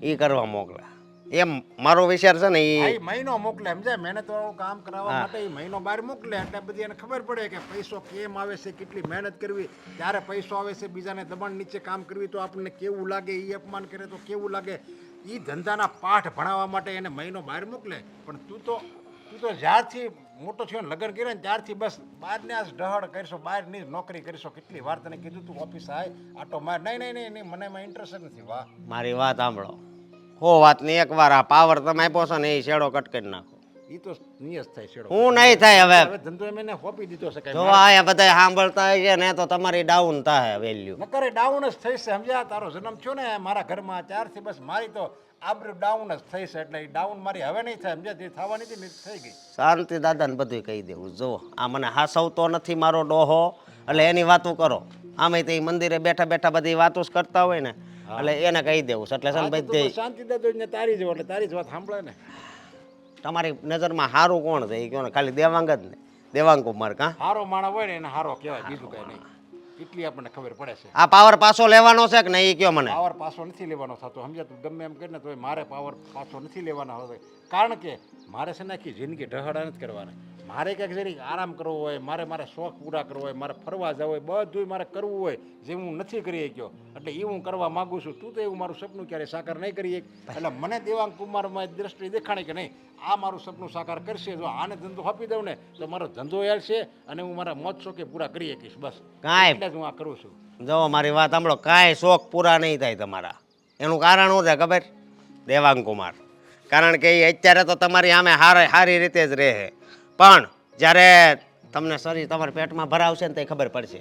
એ કરવા મોકલે. એમ મારો વિચાર છે ને આ એ ઈ મહિનો મોકલે, સમજાય? મહેનત વાળું કામ કરાવવા માટે ઈ મહિનો બહાર મોકલે. એટલે બધી એને ખબર પડે કે પૈસો કેમ આવે છે, કેટલી મહેનત કરવી, ત્યારે પૈસો આવે છે. બીજાને દબાણ નીચે કામ કરવી તો આપણને કેવું લાગે, ઈ અપમાન કરે તો કેવું લાગે. ઈ ધંધાના પાઠ ભણાવવા માટે એને મહિનો બહાર મોકલે. પણ તું તો જ્યારથી મોટો થયો ને, લગ્ન કર્યા ને ત્યારથી બસ બહારને આ ડહડ કરીશો, બહારની જ નોકરી કરીશો. કેટલી વાર તને કીધું તું ઓફિસ આય આટો માર. નહીં, મને એમાં ઇન્ટરેસ્ટ નથી. વાહ, મારી વાત સાંભળો. હો વાત ને એકવાર આ પાવર તમે આપ્યો છો ને એ શેડો કટ કરી નાખો. ઈ તો નિયત થાય છેડો. હું નહીં થાય હવે. હવે ધંધો એમ એને હોપી દીધો છે. જો આ બધા સાંભળતા હોય છે ને તો તમારી ડાઉન થાય વેલ્યુ. નકરે ડાઉન જ થઈ છે, સમજ્યા? તારો જન્મ થયો ને મારા ઘરમાં ત્યારથી બસ મારી તો આબરૂ ડાઉન જ થઈ છે. એટલે ડાઉન મારી હવે નહીં થાય, સમજ્યા? જે થવાની હતી ને થઈ ગઈ. શાંતિ દાદાને બધું કહી દેવું. જો આ મને હાસવતો નથી મારો ડોહો, એટલે એની વાતો કરો. આમે તે મંદિરે બેઠા બેઠા બધી વાતો જ કરતા હોય ને, એટલે એને કહી દેવું છે. એટલે આ તો બધી તું શાંતિ દાદો ને તારી જ એટલે તારી જ વાત સાંભળે ને. તમારી નજરમાં સારું કોણ છે એ કહો ને? ખાલી દેવાંગ જ ને? દેવાંગ કુમાર કાં? હારો માણસ હોય ને એને હારો કહેવાય, બીજું કઈ નહીં. એટલી આપણને ખબર પડે છે. આ પાવર પાછો લેવાનો છે કે નહીં એ કયો મને? પાવર પાછો નથી લેવાનો થતો, સમજ્યા? તું ગમે એમ કરીને તો મારે પાવર પાછો નથી લેવાનો હવે. કારણ કે મારે છે ને આખી જિંદગી ઢહડા નથી કરવાના. મારે ક્યાંક જરીક આરામ કરવો હોય, મારે શોખ પૂરા કરવો હોય, મારે ફરવા જવું હોય, બધું મારે કરવું હોય જે હું નથી કરી શક્યો. એટલે એ હું કરવા માગું છું. તું તો એવું મારું સપનું ક્યારેય સાકાર નહીં કરી શકે. એટલે મને દેવાંગ કુમારમાં દ્રષ્ટિ દેખાણી કે નહીં, આ મારું સપનું સાકાર કરશે. જો આને ધંધો આપી દઉં ને તો મારો ધંધો હેલશે અને હું મારા મોજ શોખે પૂરા કરી શકીશ. બસ કાંઈ એટલે જ હું આ કરું છું. જો મારી વાત સાંભળો, કાંઈ શોખ પૂરા નહીં થાય તમારા. એનું કારણ શું છે ખબર? દેવાંગ કુમાર. કારણ કે એ અત્યારે તો તમારી સામે સારી રીતે જ રહે, પણ જ્યારે તમને શરીર તમારા પેટમાં ભરાવશે ને તો ખબર પડશે.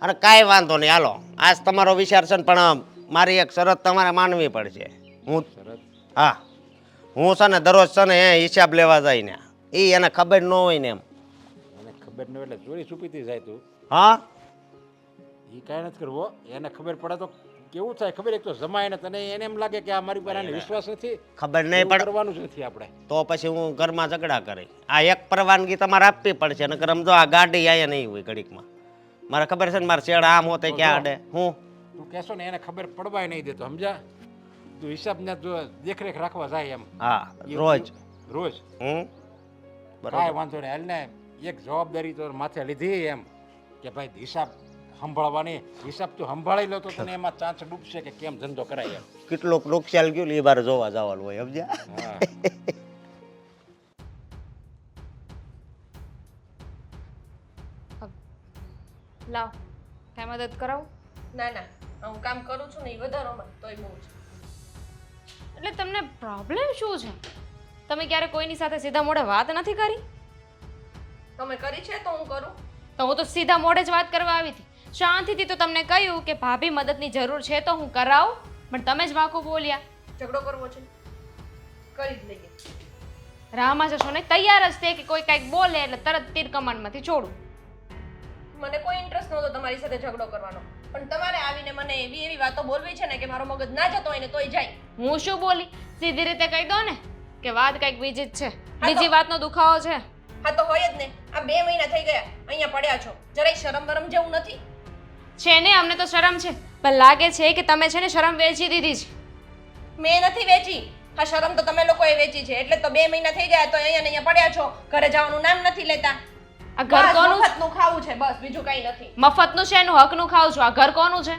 અને કાંઈ વાંધો નહીં, હાલો આજ તમારો વિચાર છે ને, પણ મારી એક શરત તમારે માનવી પડશે. હા, હું છે ને દરરોજ છે ને એ હિસાબ લેવા જાય ને, એને ખબર ન હોય ને એમ. મને ખબર ન એટલે ચોરી છુપીથી જાય તું. હા, એ કાંઈ નથી કરવો. એને ખબર પડે તો કેવું થાય ખબર? એક તો જમાય ને તને એને એમ લાગે કે આ મારી પર આને વિશ્વાસ નથી, ખબર નહીં પડે કરવાનું જ નથી આપણે. તો પછી હું ઘરમાં ઝઘડા કરી. આ એક પરવાનગી તમારે આપવી પડશે, નકર સમજો આ ગાડી આયા નહીં હોય ઘડીકમાં. મારે ખબર છે ને મારે શેડા આમ હોતે ક્યાં આડે. હું તું કહેશો ને એને ખબર પડવાય નહીં દેતો, સમજ્યા? તું હિસાબ ને જો દેખરેખ રાખવા જાય એમ. હા, રોજ રોજ કાંઈ વાંધો નહીં. હાલ ને એક જવાબદારી તો માથે લીધી એમ કે ભાઈ હિસાબ સંભાળવાની. હિસાબ તું સંભાળી લો તો તને એમાં ચાન્સ ડૂબશે કે કેમ ધંધો કરાય એમ. કેટલુંક નુકસાન ગયું એ બાર જોવા જવાનું હોય, સમજ્યા? હા. લાવ કાંઈ મદદ કરાવું? ના હું કામ કરું છું ને એ વધારોમાં તોય બહુ છે. એટલે તમને પ્રોબ્લેમ શું છે? તમે ક્યારે કોઈની સાથે સીધા મોઢે વાત નથી કરી? તમે કરી છે તો હું કરું. તો હું તો સીધા મોઢે જ વાત કરવા આવી હતી. શાંતિથી તો તમને કહ્યું કે ભાભી મદદની જરૂર છે તો હું કરાવું, પણ તમે જ વાંકું બોલ્યા. ઝઘડો કરવો છે કરી જ લઈએ. રામા જશો ને તૈયાર જ તે કે કોઈ કંઈક બોલે એટલે તરત તીર કમાનમાંથી છોડું. મને કોઈ ઇન્ટરેસ્ટ નહોતો તમારી સાથે ઝઘડો કરવાનો, પણ તમારે આવીને મને એવી વાતો બોલવી છે ને કે મારો મગજ ના જતો હોય ને તોય જાય. હું શું બોલી? સીધી રીતે કહી દો ને કે વાત કંઈક બીજી જ છે, બીજી વાતનો દુખાવો છે. હા તો હોય જ ને. આ 2 મહિના થઈ ગયા અહીંયા પડ્યા છો, જરાય શરમ બરમ જેવું નથી. છે ને, અમને તો શરમ છે, પણ લાગે છે કે તમે છે ને શરમ વેચી દીધી છે. મેં નથી વેચી, હા શરમ તો તમે લોકોએ વેચી છે એટલે તો 2 મહિના થઈ ગયા તો અહીંયા ને અહીંયા પડ્યા છો ઘરે જવાનું નામ નથી લેતા આ ઘર બસ કોનું છે? મફતનું ખાવું છે બસ બીજું કંઈ નથી મફતનું છે એનું હકનું ખાઉં છું. આ ઘર કોનું છે?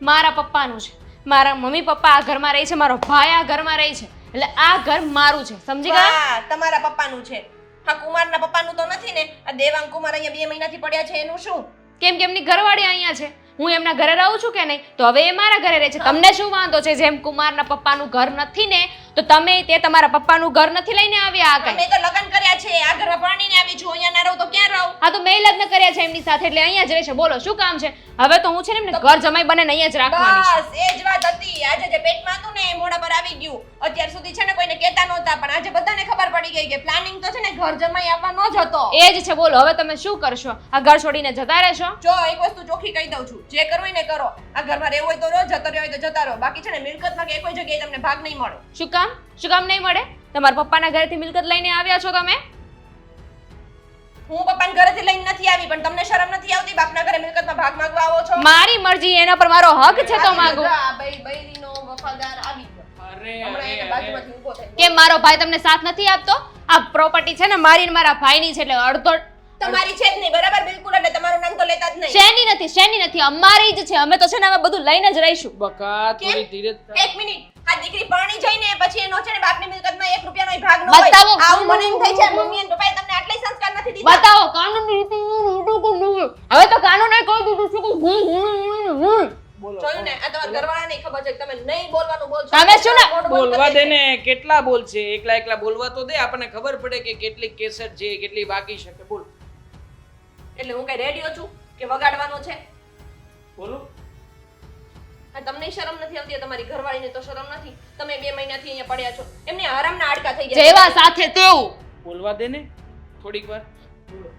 મારા પપ્પાનું છે. મારા મમ્મી પપ્પા આ ઘરમાં રહે છે, મારો ભાઈ આ ઘરમાં રહે છે, એટલે આ ઘર મારું છે. સમજી ગયા? વાહ, તમારા પપ્પાનું છે હા કુમારના પપ્પાનું તો નથી ને આ દેવાંગ કુમાર અહીંયા 2 મહિનાથી પડ્યા છે એનું શું કેમ કે એમની ઘરવાળી અહીંયા છે, હું એમના ઘરે રહું છું કે નહીં, તો હવે એ મારા ઘરે રહે છે. તમને શું વાંધો છે? જેમ કુમારના પપ્પાનું ઘર નથી ને, તો તમે તે તમારા પપ્પાનું ઘર નથી લઈને આવ્યા આ અમે કઈ. તો લગ્ન કર્યા છે આ ઘરમાં પરણીને આવી છું અહીંયા ના રહું તો ક્યાં રહું હા તો મેં લગ્ન કર્યા છે એમની સાથે, એટલે અહીંયા જ રહે છે. બોલો શું કામ છે? હવે તો હું છે ને એમને ઘર જમાઈ બને અહીંયા જ રાખવાની છું. બસ એ જ વાત હતી આજે જે પેટમાં હતું ને એ મોઢા પર આવી ગયું અત્યાર સુધી છે ને કોઈને કહેતા નહોતા પણ આજે બધાને ખબર પડી ગઈ કે પ્લાનિંગ તો છે ને ઘર જમાઈ આવવાનો જ હતો એ જ છે. બોલો હવે તમે શું કરશો? આ ઘર છોડીને જતા રહેશો? જો એક વસ્તુ ચોખ્ખી કહી દઉં છું જે કરવું હોય ને કરો આ ઘરમાં રહેવું હોય તો રહો જતો રહ્યો હોય તો જતા રહો બાકી છે ને મિલકતમાં કે કોઈ જગ્યાએ તમને ભાગ નહીં મળે શું કામ? શું કામ નહીં મળે? તમારા પપ્પાના ઘરેથી મિલકત લઈને આવ્યા છો તમે? હું પપ્પાને ઘરેથી લઈને નથી આવી પણ તમને શરમ નથી આવતી બાપના ઘરે મિલકતમાં ભાગ માંગવા આવો છો મારી મરજી, એના પર મારો હક છે તો માંગુ. આ બૈરીનો વફાદાર આવી ગયો અરે હમણાં એને બાજુમાંથી ઊભો થઈ કેમ મારો ભાઈ તમને સાથ નથી આપતો? આ પ્રોપર્ટી છે ને મારી ને મારા ભાઈની છે, એટલે અડધો તમારી છે જ નહીં બરાબર બિલકુલ એટલે તમારું નામ તો લેતા જ નહીં શેની નથી, અમારી જ છે. અમે તો છે ને હવે બધું લઈને જ રહીશું. બકા કેમ? થોડી ધીરજ કર. એક મિનિટ આ દીકરી પરણી જઈને પછી એનો છે ને બાપની મિલકતમાં 1 રૂપિયાનો ભાગ ન હોય બતાવો. આવું મને એમ થાય છે મમ્મી અને પપ્પાએ તમને આટલા સંસ્કાર નથી દીધા બતાવો કાનૂની રીતે. હવે તો કાનૂને કહી દીધું છે કે બોલો જોયું ને આ તમારા ઘરવાળાને ખબર છે કે તમે નહીં બોલવાનું બોલશો તમે શું ને મોઢું બંધ બોલવા કરી દે ને કેટલા બોલશે એકલા એકલા બોલવા તો દે આપણને ખબર પડે કે કેટલી કેસેટ છે કેટલી બાકી છે કે બોલ એટલે હું કઈ રેડિયો છું કે વગાડવાનો છે બોલો આ તમને શરમ નથી આવતી આ તમારી ઘરવાળીને તો શરમ નથી તમે 2 મહિનાથી અહીંયા પડ્યા છો એમને આરામના આડકા થઈ ગયા જેવા સાથે તેવું. બોલવા દે ને થોડીક વાર બોલો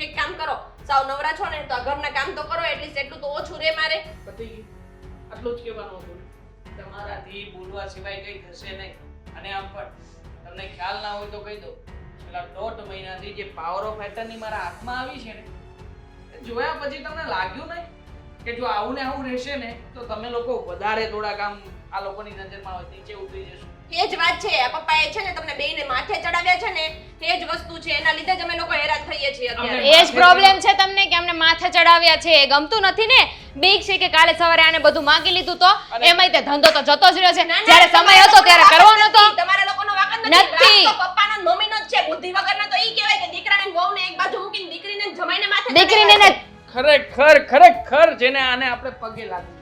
એક કામ કરો સાવ નવરા છો ને તો આ ઘરના કામ તો કરો એટલીસ્ટ એટલું તો ઓછું રે મારે પતી ગયું આટલું જ કહેવાનું હતું તમારાથી બોલવા સિવાય કઈ થશે નહીં અને આમ પણ તમને ખ્યાલ ના હોય તો કહી દઉં છેલ્લા 1.5 મહિનાથી જે પાવર ઓફ એટર્ની મારા હાથમાં આવી છે ને એ જોયા પછી તમને લાગ્યું નહીં કે જો આવું ને આવું રહેશે ને તો તમે લોકો વધારે થોડાક આમ આ લોકોની નજરમાં હોય નીચે ઉતરી જશો એ જ વાત છે આ પપ્પાએ છે ને તમને બેયને માથે ચડાવ્યા છે ને એ જ વસ્તુ છે એના લીધે જ અમે લોકો હેરાન થઈએ છીએ અત્યારે એ જ પ્રોબ્લેમ છે તમને કે અમને માથે ચડાવ્યા છે. એ ગમતું નથી ને. બીક છે કે કાલે સવારે આને બધું માંગી લીધું તો એમાંય તે ધંધો તો જતો જ રહ્યો છે. જ્યારે સમય હતો ત્યારે કરવાનો હતો. તમારા લોકોનો વાંક જ નથી. નથી વાંક તો પપ્પાનો ને મમ્મીનો જ છે બુદ્ધિ વગરના તો ઈ કહેવાય કે દીકરાને ને વહુને એક બાજુ મૂકીને દીકરીને ને જમાઈને માથે દીકરીને ને ખરેખર જેને આને આપણે પગે લાગવું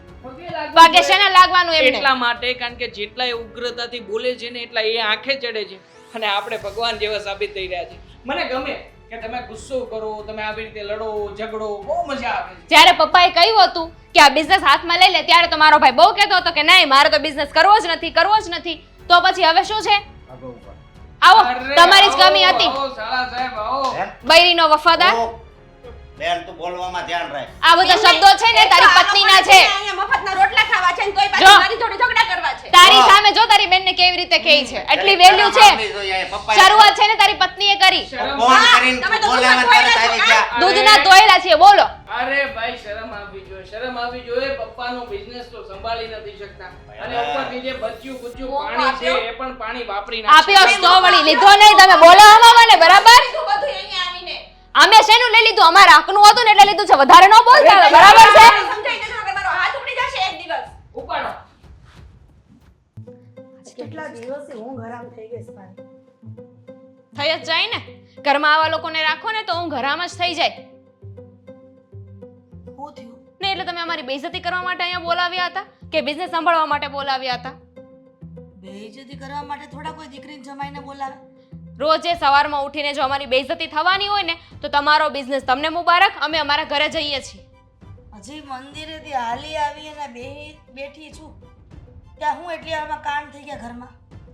પગે છે ને લાગવાનું એમને. એટલા માટે કારણ કે જેટલા એ ઉગ્રતાથી બોલે છે ને એટલા એ આંખે ચડે છે અને આપણે ભગવાન જેવા સાબિત થઈ રહ્યા છે મને ગમે કે તમે ગુસ્સો કરો તમે આવી રીતે લડો ઝઘડો બહુ મજા આવે છે જ્યારે પપ્પાએ કહ્યું હતું કે આ બિઝનેસ હાથમાં લઈ લે ત્યારે તો મારો ભાઈ બહુ કહેતો હતો કે નહીં મારે તો બિઝનેસ કરવો જ નથી. તો પછી હવે શું છે? આવો તમારી જ કમી હતી આવો, શાળા સાહેબ આવો બૈરીનો વફાદાર. બેન તું બોલવામાં ધ્યાન રાખ. આ બધા શબ્દો છે ને તારી પત્નીના છે. અહીંયા મફતના રોટલા ખાવા છે ને તોય જો. પાછા મારી જોડે ઝઘડા કરવા છે તારી સામે જો તારી બેનને કેવી રીતે કહે છે. એટલી વેલ્યુ છે. પપ્પા શરૂઆત છે ને તારી પત્નીએ કરી. શરમ ફોન હા, કરીને તમે તો બોલાવવા દૂધમાં તરત આવી ગયા. અરે, દૂધના તોયલા છીએ બોલો. અરે ભાઈ શરમ આવવી જોઈએ પપ્પાનો બિઝનેસ તો સંભાળી નથી શકતા અને ઉપરથી જે બચ્યું કુચ્યું મોકો પાણી છે આપ્યો. એ પણ પાણી વાપરી આપ્યો નાખશે તો વળી લીધો નહીં તમે બોલો આમાં મને બરાબર. બધું અહીંયા આવીને અમે શેનું લઈ લીધું? અમારા હકનું હતું ને એટલે લીધું છે. વધારે ન બોલતા હવે, બરાબર છે? સમજાઈ દેજો કે મારો હાથ ઉપડી જશે એક દિવસ ઉપાડો કેટલા દિવસથી ઊંઘ હરામ થઈ ગઈ છે મારી. થઈ જ જાય ને. ઘરમાં આવા લોકોને રાખો ને તો હું ઘરામ જ થઈ જાય શું થયું? ને એટલે તમે અમારી બેઇજ્જતી કરવા માટે અહીંયા બોલાવ્યા હતા કે બિઝનેસ સંભાળવા માટે બોલાવ્યા હતા? બેઇજ્જતી કરવા માટે થોડા કોઈ દીકરીને જમાઈને બોલાવે. રોજે સવારમાં ઉઠીને જો અમારી બેઇજ્જતી થવાની હોય ને તો તમારો બિઝનેસ તમને મુબારક. અમે અમારા ઘરે જઈએ છીએ. હજી મંદિરેથી હાલી આવી અને બેઠી છું ત્યાં હું એટલી વારમાં કાંડ થઈ ગયા ઘરમાં.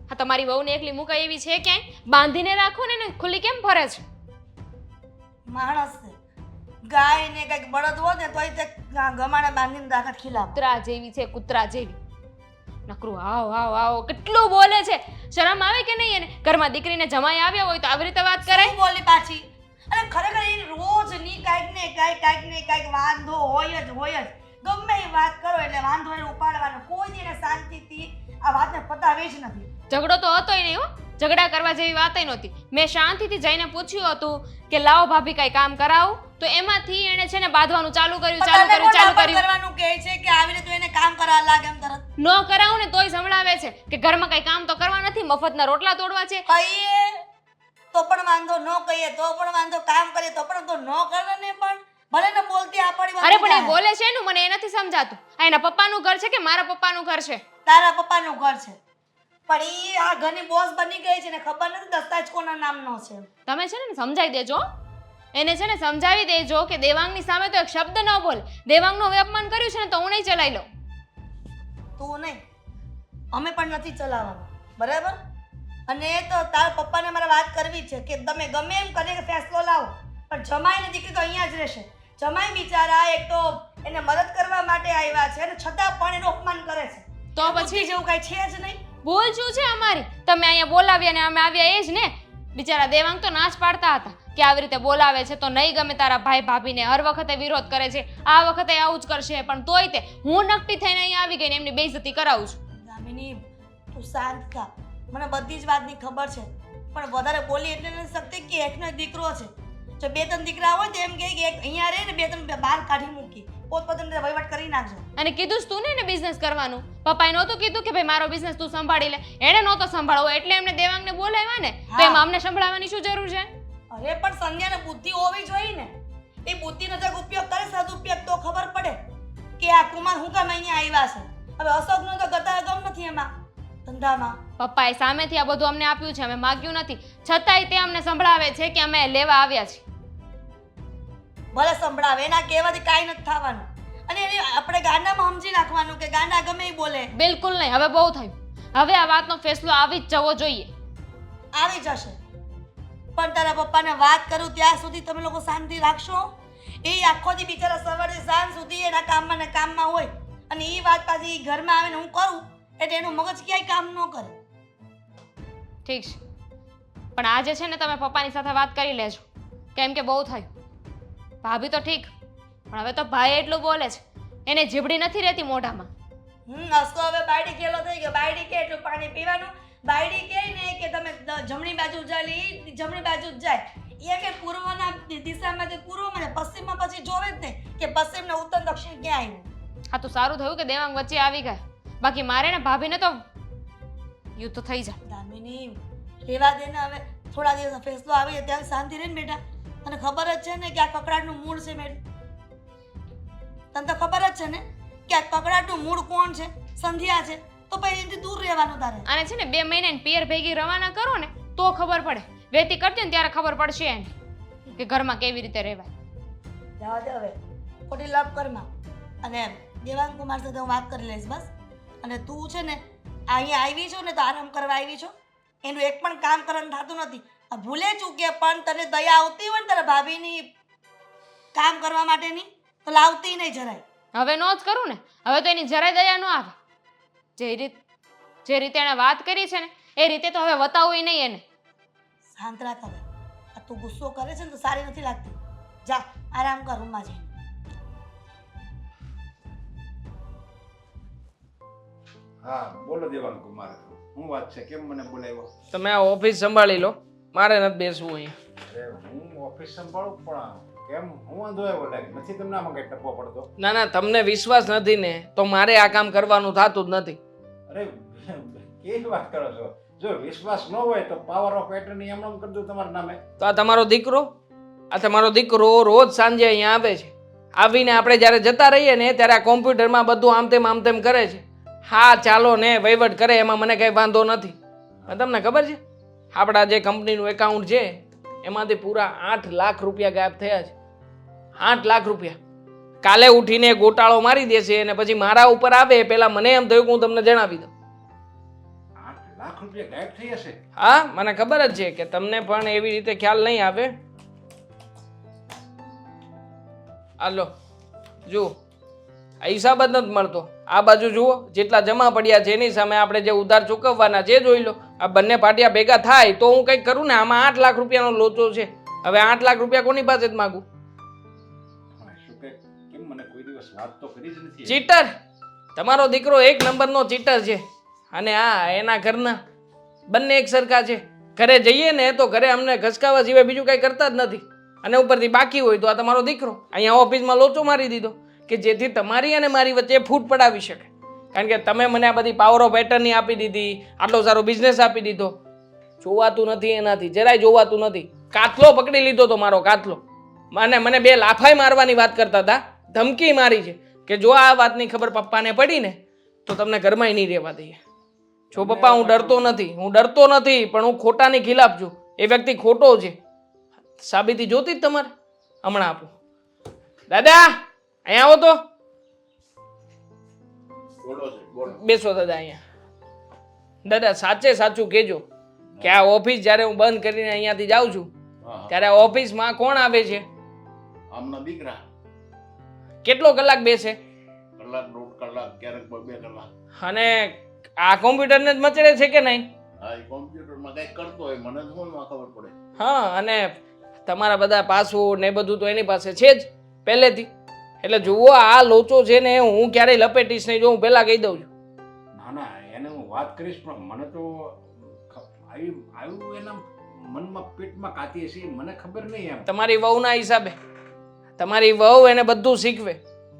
હા તમારી વહુને એકલી મુકાઈ એવી છે ક્યાંય? બાંધીને રાખો ને એને ખુલ્લી કેમ ફરે છે? માણસ છે ગાય ને કઈક બળદ હોત ને તોય તે ગમાને બાંધીને રાખત ખીલાવ. કૂતરા જેવી છે, કૂતરા જેવી. નકરું આવ આવ આવ કેટલું બોલે છે. શરમ આવે કે નહીં એને? ઘરમાં દીકરીને જમાઈ આવ્યા હોય તો આવી રીતે વાત કરાય? શું બોલી પાછી? અને ખરેખર એ રોજની કાંઈક ને કાંઈક વાંધો હોય જ ગમે એ વાત કરો એટલે વાંધો એને ઉપાડવાનો કોઈ દી એને શાંતિથી આ વાતને પતાવી જ નથી. ઝઘડો તો હતોય નહીં હો, ઝઘડા કરવા જેવી વાતય નહોતી. મેં શાંતિથી જઈને પૂછ્યું હતું કે લાવો ભાભી કઈ કામ કરાવું, તો એમાંથી એણે છે ને બાંધવાનું ચાલુ કર્યું. કરવાનું કહે છે કે આવીને તું એને કામ કરવા લાગે એમ તરત ન કરાવું ને તોય સંભળાવે છે કે ઘરમાં કઈ કામ તો કરવા નથી, મફતના રોટલા તોડવા છે. કહીએ તો પણ વાંધો, ન કહીએ તો પણ વાંધો, કામ કરીએ તો પણ તો ન કરે ને પણ ભલે ને બોલતી આપણી વાત. અરે પણ એ બોલે છે એનું મને એ નથી સમજાતું. આ એના પપ્પાનું ઘર છે કે મારા પપ્પાનું ઘર છે? તારા પપ્પાનું ઘર છે, પણ ઈ આ ઘરની બોસ બની ગઈ છે ને ખબર નથી દસ્તાવેજ કોના નામનો છે. તમે છે ને સમજાવી દેજો એને, છે ને સમજાવી દેજો કે દેવાંગની સામે તો એક શબ્દ ન બોલે. દેવાંગનું હવે અપમાન કર્યું છે ને તો હું નહીં ચલાવી લઉં. તું નહીં, અમે પણ નથી ચલાવવાનું, બરાબર? અને તો તારા પપ્પાને મારે વાત કરવી છે કે તમે ગમે એમ કરીને ફેસલો લાવો, પણ જમાઈની દીકરી તો અહીંયા જ રહેશે. જમાઈ બિચારા એક તો એને મદદ કરવા માટે આવ્યા છે અને છતાં પણ એનું અપમાન કરે છે. તો પછી જેવું કઈ છે જ નહીં. ભૂલ શું છે અમારી? તમે અહીંયા બોલાવ્યા ને અમે આવ્યા એ જ ને. બિચારા દેવાંગ તો નાચ પાડતા હતા કે આવી રીતે બોલાવે છે તો નહીં ગમે તારા ભાઈ ભાભીને, હર વખતે વિરોધ કરે છે, આ વખતે આવું જ કરશે. પણ તોય તે હું નકટી થઈને અહીંયા આવી ગઈ ને એમની બેઇજ્જતી કરાવું છું. દામિની તું શાંત થા, મને બધી જ વાતની ખબર છે, પણ વધારે બોલી એટલે નથી શકતી કે એકનો એક દીકરો છે. જો બે ત્રણ દીકરા હોય તો એમ કહે કે એક અહીંયા રહે ને બે ત્રણ બહાર કાઢી મૂકી, પોતપોતાની રીતે વહીવટ કરી નાખજો. અને કીધું જ તું ને એને બિઝનેસ કરવાનું. પપ્પાએ નહોતું કીધું કે ભાઈ મારો બિઝનેસ તું સંભાળી લે? એણે નહોતો સંભાળવો એટલે એમને દેવાંગને બોલાવ્યા ને. તો એમાં અમને સંભળાવવાની શું જરૂર છે? અરે પણ સંધ્યાને બુદ્ધિ હોવી જોઈએ ને. એ બુદ્ધિનો જો ઉપયોગ કરે સદુપયોગ તો ખબર પડે કે આ કુમાર હું કામ અહીંયા આવ્યા છે. હવે અશોકનો તો ગતાગમ નથી એમાં ધંધામાં. પપ્પાએ સામેથી આ બધું અમને આપ્યું છે, અમે માગ્યું નથી, છતાંય તે અમને સંભળાવે છે કે અમે લેવા આવ્યા છીએ. ભલે સંભળાવે, એના કહેવાથી કાંઈ નથી થવાનું. અને એને આપણે ગાંડામાં સમજી નાખવાનું કે ગાંડા ગમે એ બોલે. બિલકુલ નહીં, હવે બહુ થયું. હવે આ વાતનો ફેસલો આવી જ જવો જોઈએ. આવી જશે, પણ તારા પપ્પાને વાત કરું ત્યાં સુધી તમે લોકો શાંતિ રાખશો? એ આખો દી બિચારા સવારથી સાંજ સુધી એના કામમાં ને કામમાં હોય, અને એ વાત પાછી ઘરમાં આવે ને હું કરું એટલે એનું મગજ ક્યાંય કામ ન કરે. ઠીક છે, પણ આજે છે ને તમે પપ્પાની સાથે વાત કરી લેજો, કેમ કે બહુ થયું. ભાભી તો ઠીક, પણ હવે તો ભાઈ એટલું બોલે છે, એને જીભડી નથી રહેતી મોઢામાં. હસતો હવે બાયડી ગેલો થઈ ગયો. બાયડી કે એટલું પાણી પીવાનું. બાયડી કહે ને કે તમે જમણી બાજુ ચાલી, જમણી બાજુ જ જાય. એ કે પૂર્વના દિશામાં કે પૂર્વમાં ને પશ્ચિમમાં પછી જોવે જ નહીં કે પશ્ચિમ ને ઉત્તર દક્ષિણ ક્યાં આવ્યું. હા તો સારું થયું કે દેવાંગ વચ્ચે આવી ગયા, બાકી મારે ને ભાભીને તો યુદ્ધ થઈ જાય. દામિની રેવા દે ને, હવે થોડા દિવસ ફેસલો આવી જાય ત્યાં શાંતિ રહે ને બેટા. તને ખબર જ છે ને કે આ કકડાટનું મૂળ છે મેડમ. તને તો ખબર જ છે ને કે આ કકડાટનું મૂળ કોણ છે? સંધ્યા છે. તો પછી એનાથી દૂર રહેવાનું તારે. અને છે ને 2 મહિને પિયર ભેગી રવાના કરો ને તો ખબર પડે. વેતી કરતી ને ત્યારે ખબર પડશે એને કે ઘરમાં કેવી રીતે રહેવાય. જવા દે હવે ખોટી લપ કરમાં. અને દેવાંગ કુમાર સાથે હું વાત કરી લઈશ બસ. અને તું છે ને અહીંયા આવી છો ને તો આરામ કરવા આવી છો. એનું એક પણ કામ કરવાનું થતું નથી. આ ભૂલે ચૂકે પણ તને દયા આવતી હોય ને તારા ભાભીની કામ કરવા માટેની તો લાવતી નહીં જરાય. હવે નો જ કરું ને, હવે તો એની જરાય દયા ન આવે. જે રીતે એણે વાત કરી છે ને એ રીતે તો હવે વતાવવું નહીં એને. શાંત રાખ હવે. આ તું ગુસ્સો કરે છે ને તો સારી નથી લાગતી. જા આરામ કર રૂમમાં જઈને. હા બોલો દેવાંગ કુમાર, શું વાત છે? કેમ મને બોલાવ્યો? તમે આ ઓફિસ સંભાળી લો, મારે નથી બેસવું અહીંયા. અરે હું ઓફિસ સંભાળું પણ કેમ હું વાંધો આવ્યો? લાગે નથી તમને આમાં કઈ ટપ્પો પડતો? ના ના, તમને વિશ્વાસ નથી ને તો મારે આ કામ કરવાનું થતું જ નથી. અરે કેવી વાત કરો છો? જો વિશ્વાસ ન હોય તો પાવર ઓફ એટર્ની એમ કરી દઉં તમારા નામે. તો આ તમારો દીકરો, આ તમારો દીકરો રોજ સાંજે અહીંયા આવે છે. આવીને આપણે જ્યારે જતા રહીએ ને ત્યારે આ કોમ્પ્યુટરમાં બધું આમ તેમ કરે છે. હા ચાલો ને વહીવટ કરે, એમાં મને કંઈ વાંધો નથી. પણ તમને ખબર છે આપણા જે કંપનીનું એકાઉન્ટ છે એમાંથી પૂરા 8 લાખ રૂપિયા ગાયબ થયા છે. 8 લાખ રૂપિયા કાલે ઉઠીને ગોટાળો મારી દેશે અને પછી મારા ઉપર આવે પહેલા મને એમ થયું કે હું તમને જણાવી દઉં. 8 લાખ રૂપિયા ગાયબ થઈ હશે? હા મને ખબર જ છે કે તમને પણ એવી રીતે ખ્યાલ નહીં આવે. હાલો જુઓ, આ હિસાબ જ નથી મળતો. આ બાજુ જુઓ, જેટલા જમા પડ્યા છે એની સામે આપણે જે ઉધાર ચૂકવવાના છે જોઈ લો. આ બંને પાટિયા ભેગા થાય તો હું કંઈક કરું ને. આમાં 8 લાખ રૂપિયાનો લોચો છે. હવે 8 લાખ રૂપિયા કોની પાસે જ માગું? શું કે કેમ મને કોઈ દિવસ વાત તો કરી જ નથી. ચીટર! તમારો દીકરો 1 નંબરનો ચીટર છે. અને આ એના ઘરના બંને એક સરખા છે. ઘરે જઈએ ને તો ઘરે અમને ઘસકાવા સિવાય બીજું કાંઈ કરતા જ નથી. અને ઉપરથી બાકી હોય તો આ તમારો દીકરો અહીંયા ઓફિસમાં લોચો મારી દીધો કે જેથી તમારી અને મારી વચ્ચે ફૂટ પડાવી શકે. કારણ કે તમે મને આ બધી પાવર ઓફ એટર્ની આપી દીધી, આટલો સારો બિઝનેસ આપી દીધો. જોવાતું નથી એનાથી, જરાય જોવાતું નથી. કાતલો પકડી લીધો તો મારો કાતલો. અને મને 2 લાફાઈ મારવાની વાત કરતા હતા, ધમકી મારી છે કે જો આ વાતની ખબર પપ્પાને પડી ને તો તમને ઘરમાં નહીં રહેવા દઈએ. જો પપ્પા હું ડરતો નથી પણ હું ખોટાની ખિલાફ છું. એ વ્યક્તિ ખોટો છે. સાબિતી જોતી જ તમારે હમણાં આપું. દાદા અહીંયા આવો તો. બેસો દાદા અહીંયા. દાદા સાચે સાચું કહેજો કે આ ઓફિસ જ્યારે હું બંધ કરીને અહીંયાથી જાઉં છું ત્યારે આ ઓફિસમાં કોણ આવે છે? આમના દીકરા. કેટલો કલાક બેસે? કલાક, 1.5 કલાક, ક્યારેક 2 કલાક. અને આ કોમ્પ્યુટરને જ મચડે છે કે નહીં? હા, એ કોમ્પ્યુટરમાં કંઈક કરતો હોય, મને તો શું ખબર પડે. હા, અને તમારા બધા પાસવર્ડ ને બધું તો એની પાસે છે જ પહેલેથી. એટલે જુઓ આ લોચો છે ને હું ક્યારેય લપેટીશ નહીં, જો હું પહેલાં કહી દઉં છું. ના ના, એને હું વાત કરીશ, પણ મને તો આવ્યું એના મનમાં પેટમાં કાતી હશે, મને ખબર નહીં. એમ તમારી વહુના હિસાબે તમારી વહુ એને બધું શીખવે.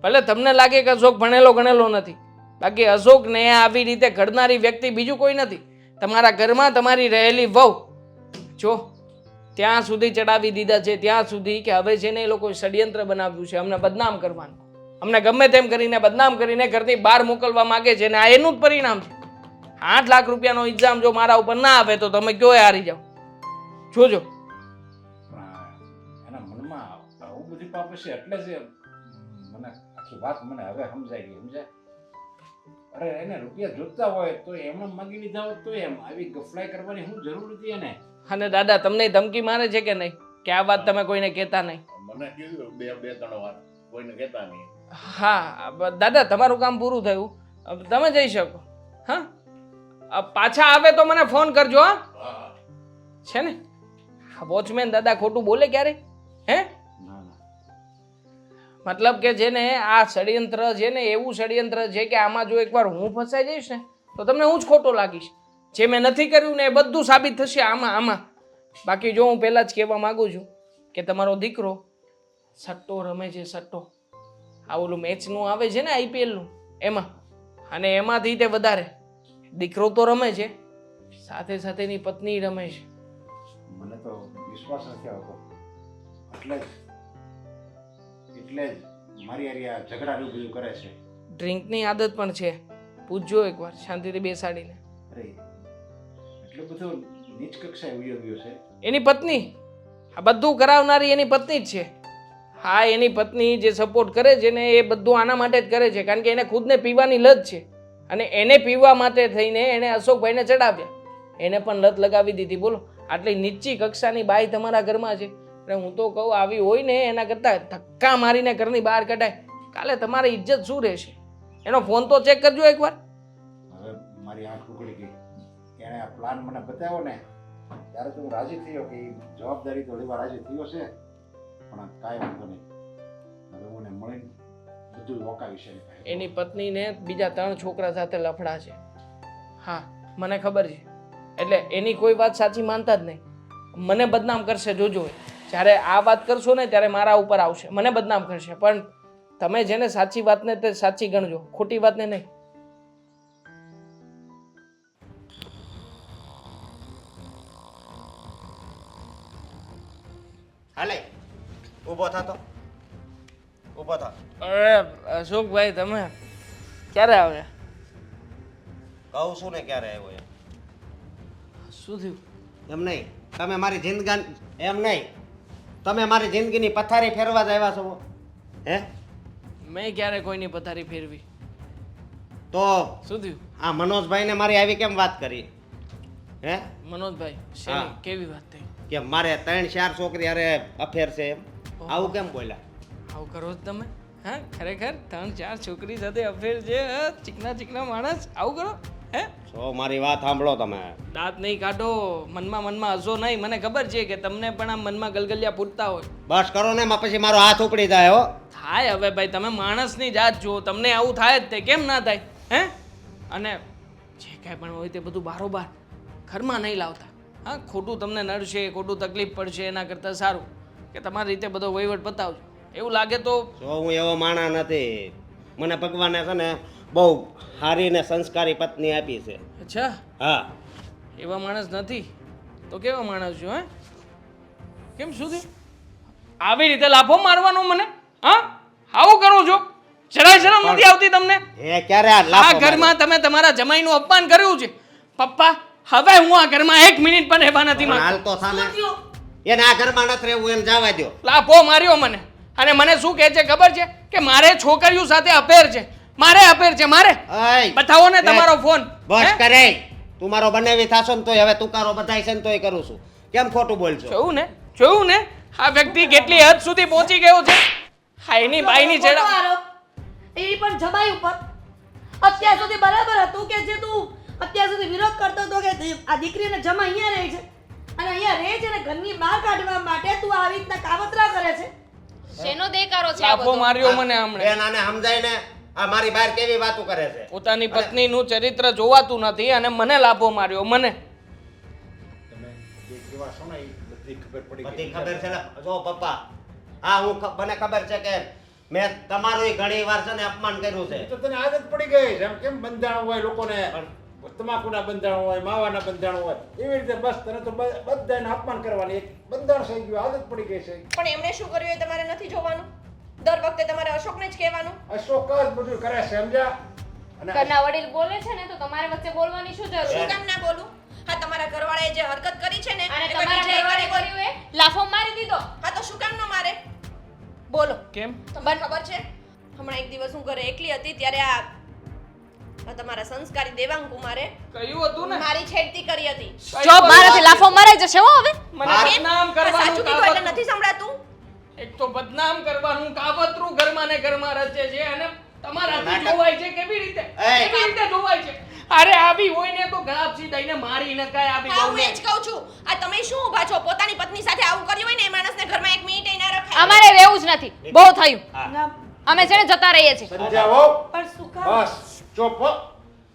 ભલે તમને લાગે કે અશોક ભણેલો ગણેલો નથી, બાકી અશોકને આવી રીતે ઘડનારી વ્યક્તિ બીજું કોઈ નથી. તમારા ઘરમાં તમારી રહેલી વહુ જો ત્યાં સુધી ચડાવી દીધા છે, ત્યાં સુધી કે હવે છે ને એ લોકોએ ષડયંત્ર બનાવ્યું છે અમને બદનામ કરવાનું. અમને ગમે તેમ કરીને બદનામ કરીને ઘરથી બહાર મોકલવા માંગે છે, અને આ એનું જ પરિણામ છે. 8 લાખ રૂપિયાનો એક્ઝામ જો મારા ઉપર ના આવે તો તમે કયો હારી જાઓ. જોજો. એના મનમાં આવું બધી પાપ છે, એટલે જ મને આખી વાત મને હવે સમજાઈ ગઈ. સમજાય? અરે એને રૂપિયા જોતા હોય તો એમને માગી લીધા હોત તો એમ આવી ગફલાઈ કરવાની શું જરૂર હતી એને? અને દાદા તમને ધમકી મારે છે કે નહીં કે આ વાત તમે કોઈને કહેતા નહીં? મને કીધું 2-3 વાર, કોઈને કહેતા નહીં. હા દાદા તમારું કામ પૂરું થયું, હવે તમે જઈ શકો. હા, પાછા આવે તો મને ફોન કરજો. હા છે ને? વોચમેન દાદા ખોટું બોલે ક્યારે? હે? મતલબ કે છે ને આ ષડયંત્ર છે ને એવું ષડયંત્ર છે કે આમાં જો એકવાર હું ફસાઈ જઈશ ને તો તમને હું જ ખોટો લાગીશ. જે મેં નથી કર્યું ને એ બધું સાબિત થશે આમાં. બાકી જો હું પહેલાં જ કહેવા માગું છું કે તમારો દીકરો સટ્ટો રમે છે, સટ્ટો. આ ઓલું મેચનું આવે છે ને IPLનું, એમાં. અને એમાંથી તે વધારે દીકરો તો રમે છે, સાથે સાથે એની પત્ની રમે છે. મને તો વિશ્વાસ નથી આવતો. એટલે જ મારી હારી આ ઝઘડા એવું બધું કરે છે. ડ્રિંકની આદત પણ છે, પૂછજો એકવાર શાંતિથી બેસાડીને. અરે એટલું બધું નીચ કક્ષાએ ઉયો ગયો છે. એની પત્ની, આ બધું કરાવનારી એની પત્ની જ છે. હા, એની પત્ની જે સપોર્ટ કરે છે ને એ બધું આના માટે જ કરે છે, કારણ કે એને ખુદને પીવાની લત છે. અને એને પીવા માટે થઈને એને અશોકભાઈને ચડાવ્યા. એને પણ લત લગાવી દીધી. બોલો, આટલી નીચી કક્ષાની બાઈ તમારા ઘરમાં છે. એટલે હું તો કહું આવી હોય ને એના કરતાં ધક્કા મારીને ઘરની બહાર કઢાય. કાલે તમારી ઇજ્જત શું રહેશે? એનો ફોન તો ચેક કરજો એકવાર. હવે મારી આંખ ઉઘડી ગઈ. એણે આ પ્લાન મને બતાવ્યો ને ત્યારે તો હું રાજી થયો કે જવાબદારી તો લેવા રાજી થયો છે, પણ કાંઈ વાંધો નહીં. હવે હું એને મળીને બધું રોકાવીશ. એની પત્નીને બીજા 3 છોકરા સાથે લફડા છે. હા, મને ખબર છે. એટલે એની કોઈ વાત સાચી માનતા જ નહીં. મને બદનામ કરશે, જોજો. જ્યારે આ વાત કરશો ને ત્યારે મારા ઉપર આવશે, મને બદનામ કરશે. પણ તમે જેને સાચી વાતને તે સાચી ગણજો, ખોટી વાતને નહીં. હાલે ઊભો થતો, ઊભો થા. અરે અશોકભાઈ તમે ક્યારે આવ્યા? કહું છું ને ક્યારે આવ્યો એમ. શું થયું? એમ નહીં, તમે મારી જિંદગી એમ નહીં, તમે મારી જિંદગીની પથારી ફેરવા જ આવ્યા છો. હે? મેં ક્યારે કોઈની પથારી ફેરવી? તો શું થયું? આ મનોજભાઈને મારી આવી કેમ વાત કરી? હે મનોજભાઈ શેની કેવી વાત થઈ? કે મારે 3-4 છોકરી અરે અફેર છે એમ, આવું કેમ બોલ્યા? આવું કરો જ તમે? હા, ખરેખર 3-4 છોકરી સાથે અફેર છે? ચીકના ચીકના માણસ આવું કરો? હે? તો મારી વાત સાંભળો તમે. દાંત નહીં કાઢો, મનમાં હસો નહીં. મને ખબર છે કે તમને પણ આમ મનમાં ગલગલિયા ફૂટતા હોય. બસ કરો ને, પછી મારો હાથ ઉપડી જાય. હો થાય હવે ભાઈ, તમે માણસની જાત જુઓ, તમને આવું થાય જ તે કેમ ના થાય? હે? અને જે કાંઈ પણ હોય તે બધું બારોબાર ઘરમાં નહીં લાવતા. હા, ખોટું તમને નડશે, ખોટું તકલીફ પડશે એના કરતાં સારું કે તમારી રીતે બધો વહીવટ બતાવજો. એવું લાગે તો જો હું એવો માણા નથી. મને ભગવાને છે ને બહુ સારી ને સંસ્કારી પત્ની આપી છે. અચ્છા, હા, એવા માણસ નથી તો કેવા માણસ છો? હે, કેમ શું થયું? આવી રીતે લાફો મારવાનો મને? હા, આવું કરો છો? જરાય શરમ નથી આવતી તમને? એ ક્યારે આ આ લાફો ઘરમાં તમે તમારા જમાઈનું અપમાન કર્યું છે. પપ્પા, હવે હું આ ઘરમાં 1 મિનિટ પણ રહેવા નથી માર્યો? માંગતો. હાલ તો થાને. શું થયું? એને આ ઘરમાં નથી રહેવું, એને જવા દ્યો. લાફો માર્યો મને. અને મને શું કહે છે ખબર છે કે મારે છોકરીઓ સાથે અફેર છે. મારે અફેર છે, મારે. અય, બતાવો ને એ, તમારો ફોન. બસ હે? કરે. તું મારો બનેવી થાશો ને તોય હવે તુકારો બધાય છે ને તોય કરું છું. કેમ ખોટું બોલશો? જોયું ને આ વ્યક્તિ કેટલી હદ સુધી પહોંચી ગયો છે. હા, એની બાઈની ખોટો જેડા. આરોપ. એ પણ જમાઈ ઉપર. અત્યાર સુધી બરાબર હતું કે જે તું અત્યાર સુધી વિરોધ કરતો હતો કે આ દીકરીને જમા અહીંયા રહે છે અને અહીંયા રહે છે ને ઘરની બહાર કાઢવા માટે તું આવી રીતના કાવતરા કરે છે. શેનો દેકારો છે આ લાફો બધો? માર્યો મને હમણાં. બેન આને સમજાય ને, આ મારી બહાર કેવી વાતો કરે છે. પોતાની પત્નીનું ચરિત્ર જોવાતું નથી અને મને લાફો માર્યો. મને તમે જે કેવા છો ને એ બધી ખબર પડી બધી ગઈ. ખબર છે ને. જો પપ્પા, હા મને ખબર છે કે મેં તમારું ઘણી વાર છે ને અપમાન કર્યું એ છે. તો તને આદત પડી ગઈ છે. આમ કેમ બંધાણ હોય લોકોને, તમાકુના બંધાણ હોય, માવાના બંધાણ હોય, એવી રીતે બસ તને તો બધાને અપમાન કરવાની એક બંધાણ થઈ ગયું, આદત પડી ગઈ છે. પણ એમણે શું કર્યું એ તમારે નથી જોવાનું. દર વખતે તમારે અશોકને જ કહેવાનું. અશોક જ બધું કરે છે, સમજ્યા? અને ઘરના વડીલ બોલે છે ને તો તમારે વચ્ચે બોલવાની શું જરૂર શું છે? કામ ના બોલું? હા, તમારા ઘરવાળાએ જે હરકત કરી છે ને અને એમાં તમારા બીજાએ ઘરવાળે કરી હોય. કર્યું એ લાફો મારી દીધો. હા, તો શું કામ ન મારે? બોલો. કેમ? તમને ખબર છે હમણાં એક દિવસ હું ઘરે એકલી હતી ત્યારે આ તમારા સંસ્કારી દેવાંગ કુમારે કહ્યું હતું ને મારી છેડતી કરી હતી. જો મારાથી લાફો મરાઈ જશે હો હવે. મને બદનામ આ કરવાનું સાચું કીધું એટલે કાવતરું. નથી સંભળાતું. એક તો બદનામ કરવાનું કાવતરું ઘરમાં ને ઘરમાં રચે છે અને તમારાથી નાટક. જોવાય છે કેવી રીતે? એય. કેવી રીતે જોવાય છે? અરે આવી હોય ને તો ગળાપસી દઈને મારી નકાય આવી હા, હું વહુને. એ જ કહું છું. આ તમે શું ઊભા છો? પોતાની પત્ની સાથે આવું કર્યું હોય ને એ માણસને ઘરમાં 1 મિનિટ ના રખાય. અમારે રહેવું જ નથી. બહુ થયું. હા. ના, અમે છે ને જતા રહીએ છીએ. સમજાવો. પણ શું કામ? બસ ચૂપ હો.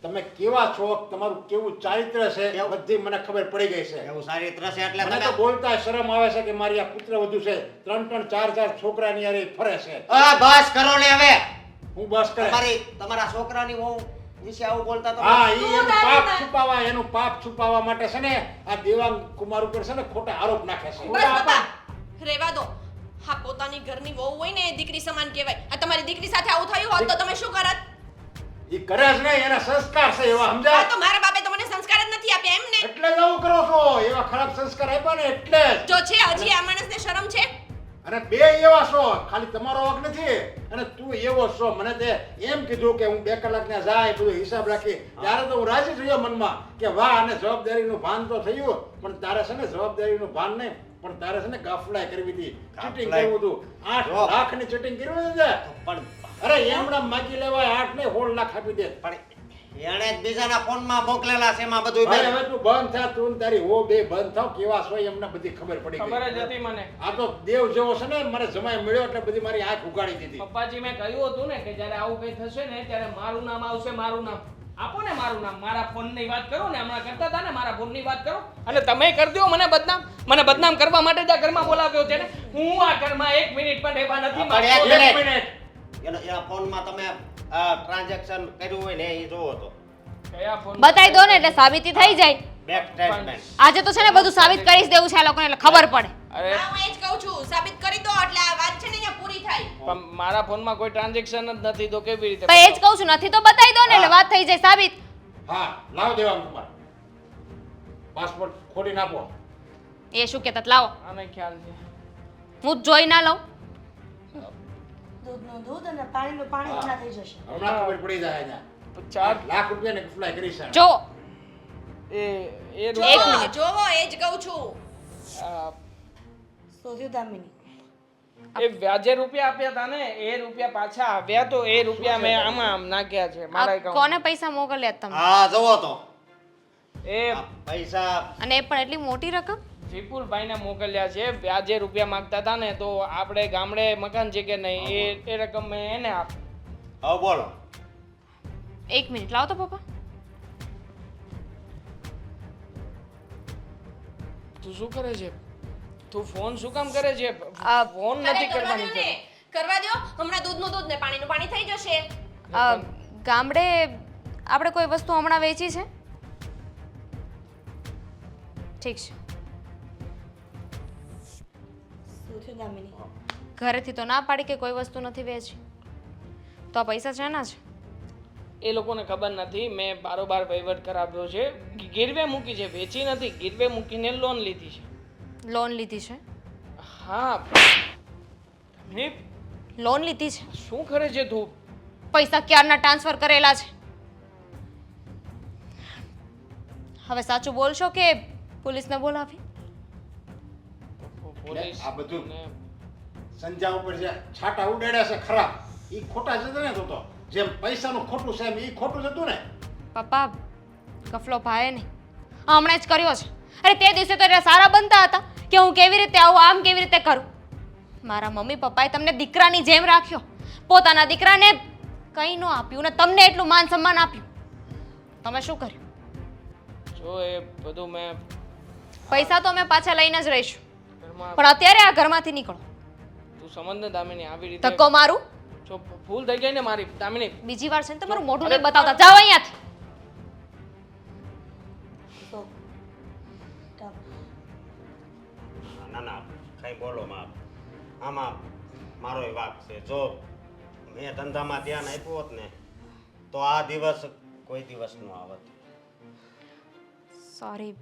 તમે કેવા છો, તમારું કેવું ચારિત્ર છે બધી મને ખબર પડી ગઈ છે. એવું ચારિત્ર છે એટલે મને તો તમે બોલતા શરમ આવે છે કે મારી આ પુત્ર વધુ છે, 3 4 છોકરાની હારે ફરે છે. બસ કરો ને હવે. હું બસ કરે. તમારા છોકરાની વહુ વિશે આવું બોલતા તો હા, તું એનું તારી પાપ માં. છુપાવવા, એનું પાપ છુપાવવા માટે છે ને આ દેવાંગ કુમાર ઉપર છે ને ખોટા આરોપ નાખે છે. બસ બાપા, રહેવા દો. હા, પોતાની ઘરની વહુ હોય ને એ દીકરી સમાન કહેવાય. આ તમારી દીકરી સાથે આવું થયું હોત તો તમે શું કરત? ઈ કરે જ નહીં, એના સંસ્કાર છે એવા, હા, સમજ્યા? તો મારા બાપે તો મને સંસ્કાર જ નથી આપ્યા એમ ને. એટલે જ આવું કરો છો, એવા ખરાબ સંસ્કાર આપ્યા ને એટલે જ. જો છે હજી આ માણસને શરમ છે? અને બે એવા છો, ખાલી તમારો હક નથી. અને તું એવો છો, મને તે એમ કીધું કે હું 2 કલાક ને જાય બધો હિસાબ રાખી, ત્યારે તો હું રાજી થયો મનમાં કે વાહ, આને જવાબદારીનું ભાન તો થયું. પણ તારે છે ને જવાબદારીનું ભાન નહીં, પણ તારે છે ને ગાફલાઈ કરવી હતી, ચીટિંગ ગાફલાઈ. કરવું હતું. 8 જો. લાખની ચીટિંગ કરવી હતી. પણ અરે એમણા માગી લેવાય 8 ને 16 લાખ આપી દે. પણ એણે જ બીજાના ફોનમાં મોકલેલા છે એમાં બધું ભાઈ હવે તું બંધ થા, તું ને તારી હો બે બંધ થાવ. કેવા છો એમને બધી ખબર પડી ખબર જ ગઈ. હતી મને. આ તો દેવ જેવો છે ને, મને જમાઈ મળ્યો એટલે બધી મારી આંખ ઉગાડી દીધી. પપ્પાજી મેં કહ્યું હતું ને કે જ્યારે આવું કંઈ થશે ને ત્યારે મારું નામ આવશે. મારું નામ આપો ને, મારું નામ. મારા ફોનની વાત કરો ને, હમણાં કરતા હતા ને, મારા ફોનની વાત કરો. અને તમે કરી દો મને બદનામ. મને બદનામ કરવા માટે જ આ ઘરમાં બોલાવ્યો છે ને. હું આ ઘરમાં 1 મિનિટ પણ રહેવા નથી પણ એક માંગતો. એક મિનિટ. મિનિટ. એના ફોનમાં તમે ટ્રાન્ઝેક્શન કર્યું હોય ને એ જોવો તો કયા ફોન? બતાવી દો ને એટલે સાબિતી થઈ જાય. Back statement. આજે તો છે ને બધું સાબિત કરી જ દેવું છે આ લોકોને એટલે ખબર પડે. અરે હા, હું એ જ કહું છું. સાબિત કરી દો એટલે આ વાત છે ને અહીંયા પૂરી થાય. પણ મારા ફોનમાં કોઈ ટ્રાન્ઝેક્શન જ નથી તો કેવી રીતે? પણ એ જ કહું છું નથી તો બતાવી દો ને એટલે વાત થઈ જાય સાબિત. હા, લાવ દેવાંગ કુમાર. પાસપોર્ટ ખોલી નાખો. એ શું કહેતા લાવો. આને ખ્યાલ છે. હું જ જોઈ ના લઉં. દૂધનું દૂધ અને પાણીનું પાણી જ ના થઈ જશે. હમણાં ખબર પડી જાય અહીંયા. 4 લાખ રૂપિયાની કફલાઈ કરી છે. જો એ જોવો, જોવો, એ જ કહું છું. આ, શોધ્યું દામિની. એ વ્યાજે રૂપિયા આપ્યા હતા ને એ રૂપિયા પાછા આવ્યા તો એ રૂપિયા મેં આમ નાખ્યા છે મારા આ account. કોને પૈસા મોકલ્યા તમે? હા જોવો તો એ આ પૈસા અને એ પણ એટલી મોટી રકમ? વિપુલભાઈને મોકલ્યા છે. વ્યાજે રૂપિયા માંગતા હતા ને તો આપણે ગામડે મકાન છે કે નહીં એ રકમ મેં એને આપી. હવે બોલો. 1 મિનિટ લાવો તો પપ્પા. તું શું કરે છે તું ફોન શું કામ કરે છે ફોન અરે નથી કરવા કરવાની દ્યો ને કરવા દ્યો હમણાં દૂધનું દૂધ ને પાણીનું પાણી થઈ જશે ગામડે આપણે કોઈ વસ્તુ હમણાં વેચી છે ઠીક છે શું થયું દામિની ઘરેથી તો ના પાડી કે કોઈ વસ્તુ નથી વેચી તો આ પૈસા શેના છે એ લોકોને ખબર નથી મેં બારોબાર વહીવટ કરાવ્યો છે ગીરવે મૂકી છે વેચી નથી ગીરવે મૂકીને લોન લીધી છે લોન લીધી છે હા દામિની લોન લીધી છે શું કરે છે તું પૈસા ક્યારના ટ્રાન્સફર કરેલા છે હવે સાચું બોલશો કે પોલીસને બોલાવી પોલીસ આ બધું ને- સંધ્યા ઉપર જે છાટા ઉડાડ્યા છે ખરા એ ખોટા જતા ને તો જેમ પૈસાનું ખોટું છે એમ એ ખોટું જતું ને પપ્પા કફલો ભાઈ નહીં હમણાં જ કર્યો છે અરે તે દિવસે તો એટલે સારા બનતા હતા કે હું કેવી રીતે આવું આમ કેવી રીતે કરું મારા મમ્મી પપ્પાએ તમને દીકરાની જેમ રાખ્યો પોતાના દીકરાને કંઈ ન આપ્યું ને તમને એટલું માન સન્માન આપ્યું તમે શું કર્યું જો એ બધું મેં પૈસા તો અમે પાછા લઈને જ રહીશું ઘરમાં પણ અત્યારે આ ઘરમાંથી નીકળો તું સમજ ને દામિની આવી રીતે ધક્કો મારું જો ભૂલ થઈ ગઈ ને મારી દામિની બીજી વાર છે ને તમારું મોઢું નહીં બતાવતા જાઓ અહીંયાથી તો ના ના કઈ બોલો માં આમાં મારો વાક છે જો મેં ધંધામાં ધ્યાન આપ્યું હોત ને તો આ દિવસ કોઈ દિવસ નો આવત સોરી